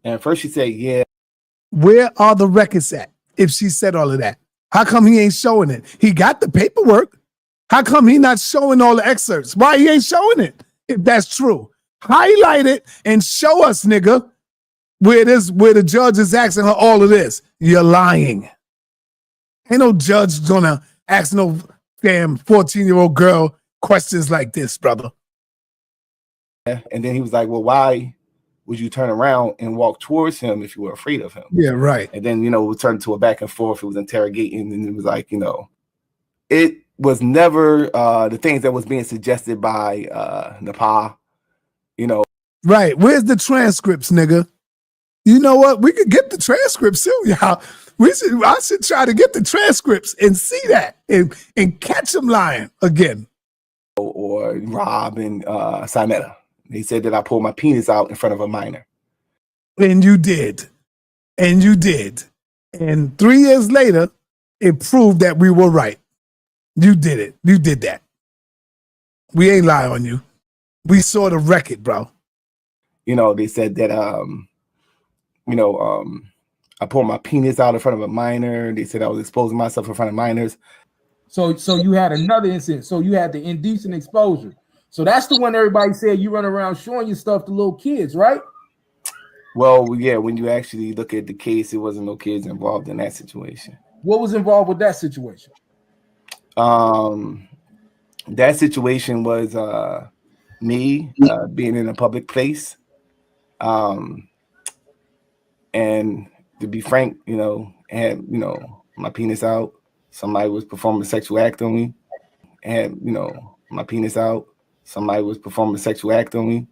[SPEAKER 8] And at first she said, yeah.
[SPEAKER 3] Where are the records at if she said all of that? How come he ain't showing it? He got the paperwork. How come he not showing all the excerpts? Why he ain't showing it? If that's true, highlight it and show us, nigga, where the judge is asking her all of this. You're lying. Ain't no judge gonna ask no damn 14-year-old girl questions like this, brother.
[SPEAKER 8] And then he was like, well, why would you turn around and walk towards him if you were afraid of him?
[SPEAKER 3] Yeah, right.
[SPEAKER 8] And then, we turned to a back and forth. It was interrogating. And it was like, it was never the things that was being suggested by Nepal,
[SPEAKER 3] Right. Where's the transcripts, nigga? You know what? We could get the transcripts too, y'all. I should try to get the transcripts and see that and catch them lying again.
[SPEAKER 8] Or Rob and sa.neter. They said that I pulled my penis out in front of a minor.
[SPEAKER 3] And you did. And you did. And 3 years later, it proved that we were right. You did it. You did that. We ain't lie on you. We saw the record, bro.
[SPEAKER 8] They said that you know, I pulled my penis out in front of a minor. They said I was exposing myself in front of minors.
[SPEAKER 9] So you had another incident. So you had the indecent exposure. So that's the one everybody said you run around showing your stuff to little kids, right?
[SPEAKER 8] Well, yeah, when you actually look at the case, it wasn't no kids involved in that situation.
[SPEAKER 9] What was involved with that situation?
[SPEAKER 8] That situation was me being in a public place. And to be frank, you know, had, you know, my penis out. Somebody was performing a sexual act on me. Had, you know, my penis out. Somebody was performing a sexual act on me.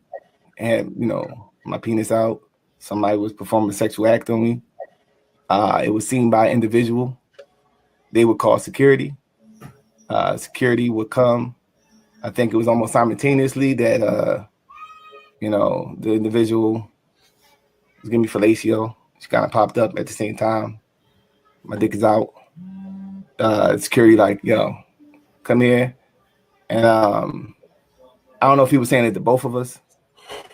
[SPEAKER 8] Had, you know, my penis out. Somebody was performing a sexual act on me. It was seen by an individual. They would call security. Security would come. I think it was almost simultaneously that, you know, the individual was giving me fellatio. She kind of popped up at the same time. My dick is out. Security like, yo, come here. And I don't know if he was saying it to both of us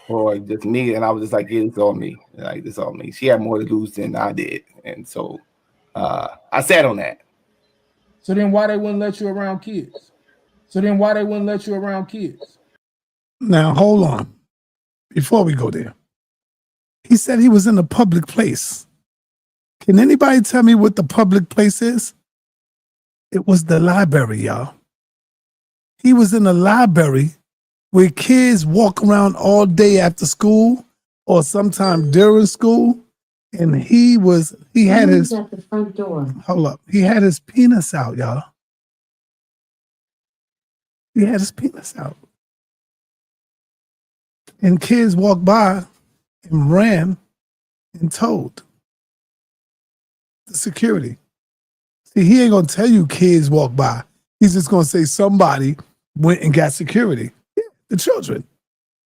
[SPEAKER 8] or just me. And I was just like, yeah, it's all me. Like, it's all me. She had more to lose than I did. And so I sat on that.
[SPEAKER 9] So then why they wouldn't let you around kids?
[SPEAKER 3] Now, hold on. Before we go there, he said he was in a public place. Can anybody tell me what the public place is? It was the library, y'all. He was in a library where kids walk around all day after school or sometime during school. And he had his
[SPEAKER 10] at the front door.
[SPEAKER 3] Hold up. He had his penis out, y'all. He had his penis out. And kids walked by and ran and told the security. See, he ain't gonna tell you kids walk by. He's just gonna say somebody went and got security. Yeah, the children.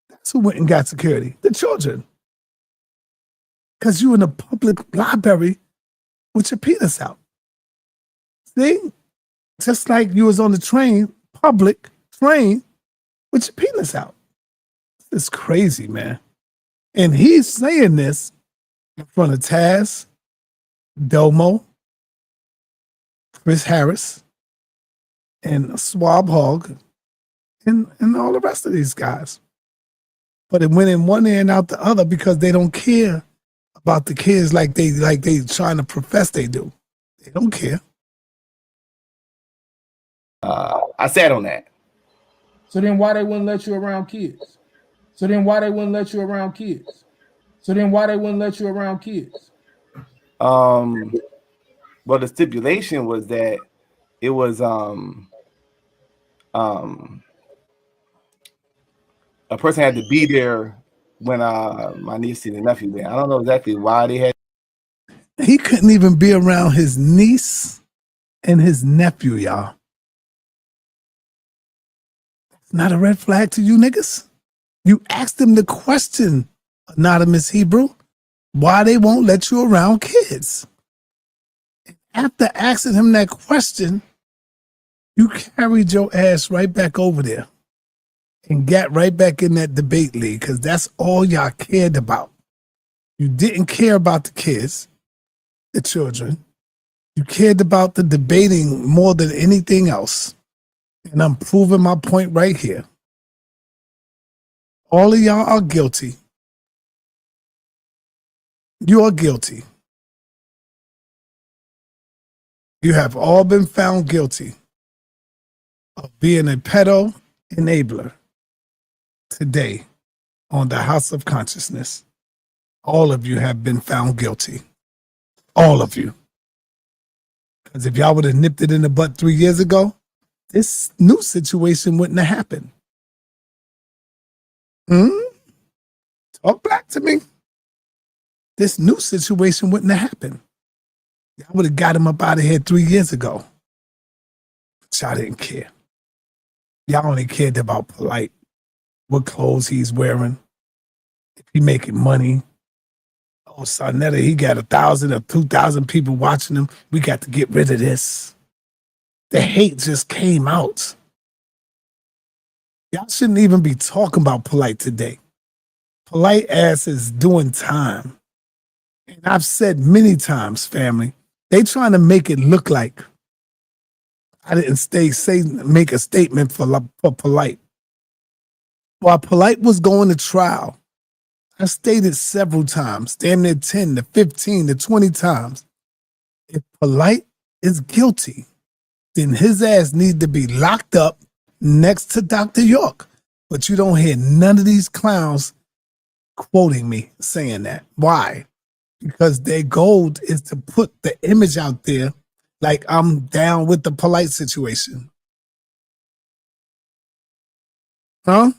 [SPEAKER 3] That's who went and got security. The children. Because you in a public library with your penis out. See? Just like you was on the train, public train, with your penis out. It's crazy, man. And he's saying this in front of Taz, Domo, Chris Harris, and Swab Hogg, and all the rest of these guys. But it went in one ear and out the other because they don't care about the kids like they trying to profess they do. They don't care.
[SPEAKER 8] I sat on that.
[SPEAKER 9] So then why they wouldn't let you around kids?
[SPEAKER 8] Well, the stipulation was that it was a person had to be there when my niece and nephew there. I don't know exactly why they had.
[SPEAKER 3] He couldn't even be around his niece and his nephew, y'all. Not a red flag to you niggas? You asked them the question, Anonymous Hebrew, why they won't let you around kids. After asking him that question, you carried your ass right back over there and got right back in that debate league because that's all y'all cared about. You didn't care about the kids, the children. You cared about the debating more than anything else. And I'm proving my point right here. All of y'all are guilty. You are guilty. You have all been found guilty of being a pedo enabler today on the House of Consciousness. All of you have been found guilty. All of you. Because if y'all would have nipped it in the butt 3 years ago, this new situation wouldn't have happened. Talk back to me. This new situation wouldn't have happened. Y'all would have got him up out of here 3 years ago. But y'all didn't care. Y'all only cared about polite, what clothes he's wearing, if he making money. Oh, sa.neter, he got 1,000 or 2,000 people watching him. We got to get rid of this. The hate just came out. Y'all shouldn't even be talking about polite today. Polite ass is doing time And I've said many times, family, they trying to make it look like I didn't make a statement for Polite. While Polite was going to trial, I stated several times, damn near 10 to 15 to 20 times, if Polite is guilty, then his ass needs to be locked up next to Dr. York. But you don't hear none of these clowns quoting me saying that. Why? Because their goal is to put the image out there like I'm down with the Polite situation. Huh?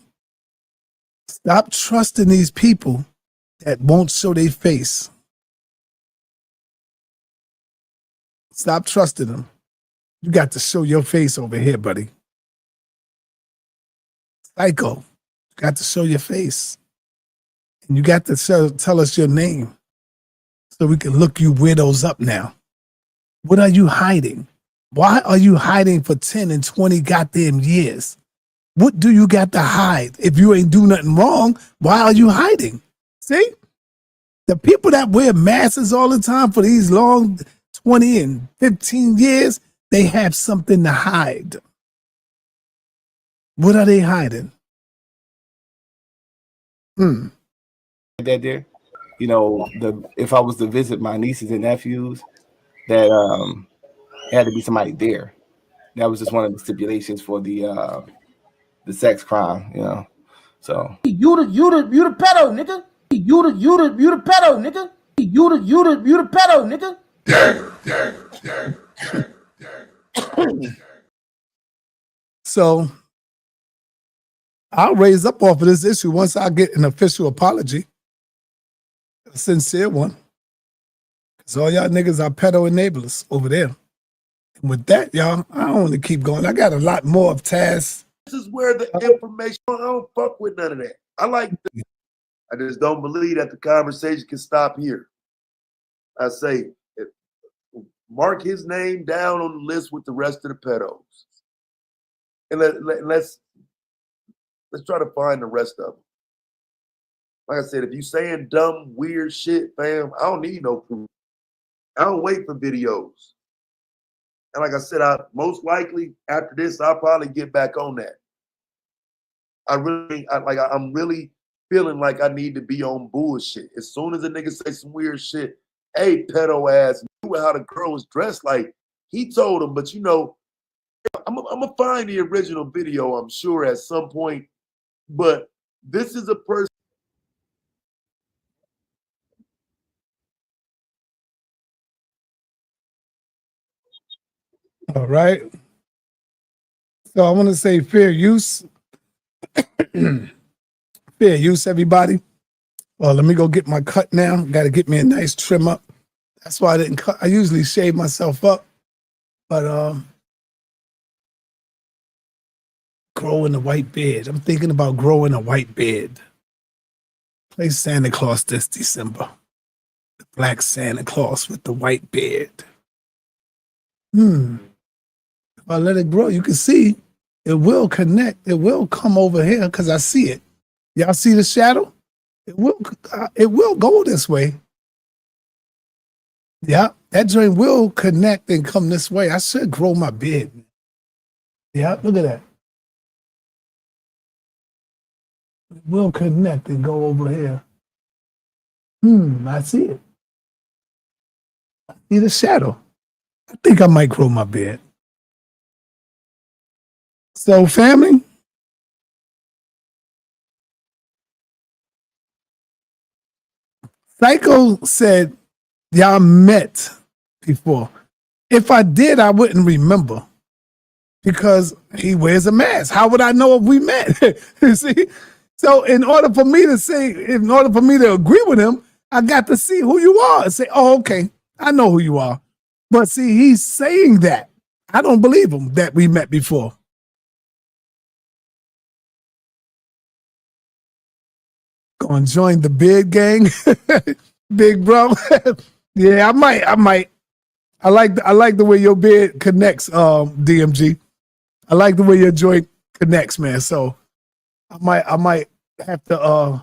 [SPEAKER 3] Stop trusting these people that won't show their face. Stop trusting them. You got to show your face over here, buddy. Psycho, you got to show your face. And you got to tell us your name so we can look you widows up now. What are you hiding? Why are you hiding for 10 and 20 goddamn years? What do you got to hide? If you ain't do nothing wrong, why are you hiding? See? The people that wear masks all the time for these long 20 and 15 years, they have something to hide. What are they hiding?
[SPEAKER 8] That there, you know, if I was to visit my nieces and nephews, that it had to be somebody there. That was just one of the stipulations for the sex crime, you know. So
[SPEAKER 9] you the pedo, nigga. You the pedo, nigga. You the pedo, nigga.
[SPEAKER 3] So I'll raise up off of this issue once I get an official apology, a sincere one. Because all y'all niggas are pedo enablers over there. And with that, y'all, I don't want to keep going. I got a lot more of Taz.
[SPEAKER 7] This is where the information, I don't fuck with none of that. I just don't believe that the conversation can stop here. I say, mark his name down on the list with the rest of the pedos. And let's try to find the rest of them. Like I said, if you saying dumb, weird shit, fam, I don't need no proof. I don't wait for videos. And like I said, most likely after this, I'll probably get back on that. I'm really feeling like I need to be on bullshit. As soon as a nigga say some weird shit, hey, pedo ass, knew how the girl was dressed, like he told him, but you know, I'm gonna find the original video, I'm sure, at some point. But this is a person.
[SPEAKER 3] All right. So I want to say fair use. Fair use, everybody. Well, let me go get my cut now. Got to get me a nice trim up. That's why I didn't cut. I usually shave myself up. But growing a white beard. I'm thinking about growing a white beard. Play Santa Claus this December. The black Santa Claus with the white beard. If I let it grow, you can see it will connect. It will come over here because I see it. Y'all see the shadow? It will go this way. Yeah, that joint will connect and come this way. I should grow my beard. Yeah, look at that. It will connect and go over here. I see it. I see the shadow. I think I might grow my beard. So, family, Psycho said, y'all met before. If I did, I wouldn't remember because he wears a mask. How would I know if we met? You see? So in order for me to agree with him, I got to see who you are and say, oh, okay, I know who you are. But see, he's saying that. I don't believe him that we met before. Gonna join the beard gang, big bro. Yeah, I might. I like the way your beard connects, DMG. I like the way your joint connects, man. So I might have to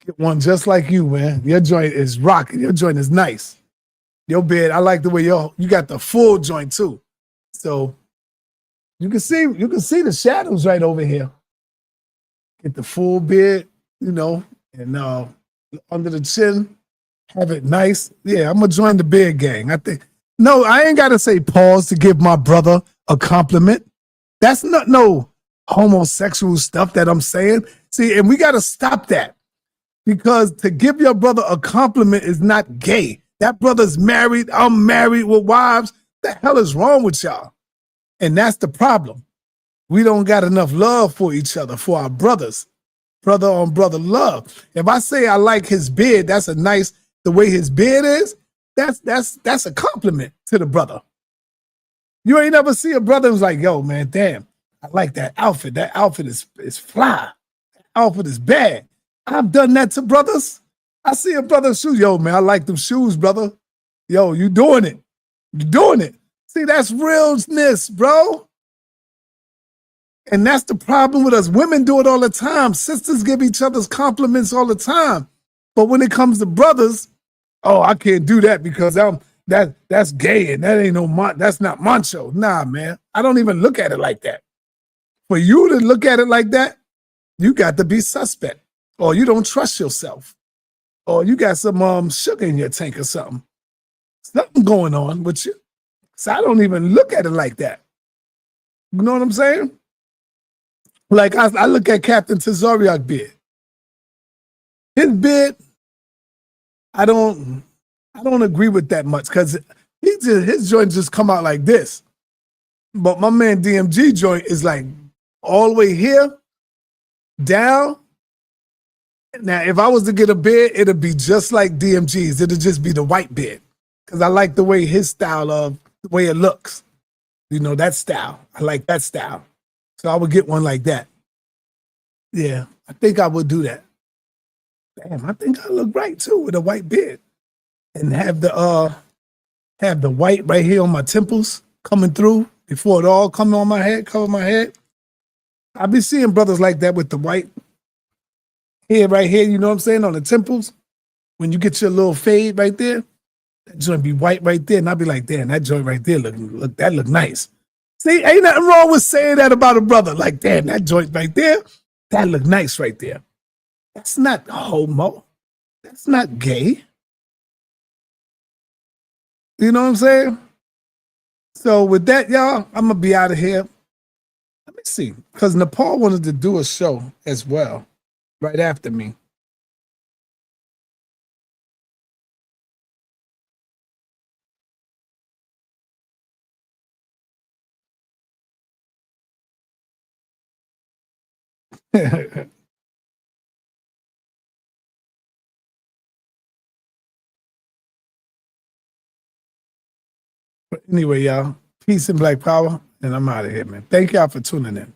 [SPEAKER 3] Get one just like you, man. Your joint is rocking. Your joint is nice. Your bed, I like the way you got the full joint too. So you can see the shadows right over here. Get the full bed, you know, and under the chin, have it nice. Yeah, I'm gonna join the bed gang. I think no, I ain't gotta say pause to give my brother a compliment. That's not no homosexual stuff that I'm saying. See, and we gotta stop that. Because to give your brother a compliment is not gay. That brother's married. I'm married with wives. The hell is wrong with y'all? And that's the problem. We don't got enough love for each other, for our brothers. Brother on brother love. If I say I like his beard, that's a nice, the way his beard is, that's a compliment to the brother. You ain't never see a brother who's like, yo, man, damn, I like that outfit. That outfit is fly. That outfit is bad. I've done that to brothers. I see a brother's shoes. Yo, man, I like them shoes, brother. Yo, you doing it. You doing it. See, that's realness, bro. And that's the problem with us. Women do it all the time. Sisters give each other's compliments all the time. But when it comes to brothers, oh, I can't do that because that's gay and that ain't that's not macho. Nah, man. I don't even look at it like that. For you to look at it like that, you got to be suspect. Or you don't trust yourself. Or you got some sugar in your tank or something. Something going on with you. So I don't even look at it like that. You know what I'm saying? Like I look at Captain Tazariak's beard. His beard, I don't agree with that much because his joint just come out like this. But my man DMG joint is like all the way here, down. Now, if I was to get a beard, it'd be just like DMG's. It'd just be the white beard. Because I like the way his style of, the way it looks. You know, that style. I like that style. So I would get one like that. Yeah, I think I would do that. Damn, I think I look right too with a white beard. And have the white right here on my temples coming through before it all come on my head, cover my head. I be seeing brothers like that with the white hair right here, you know what I'm saying, on the temples. When you get your little fade right there, that joint be white right there. And I'll be like, damn, that joint right there look nice. See, ain't nothing wrong with saying that about a brother. Like, damn, that joint right there, that look nice right there. That's not homo. That's not gay. You know what I'm saying? So with that, y'all, I'm going to be out of here. Let me see. Because Nepal wanted to do a show as well right after me. But anyway, y'all, peace and black power, and I'm out of here, man. Thank y'all for tuning in.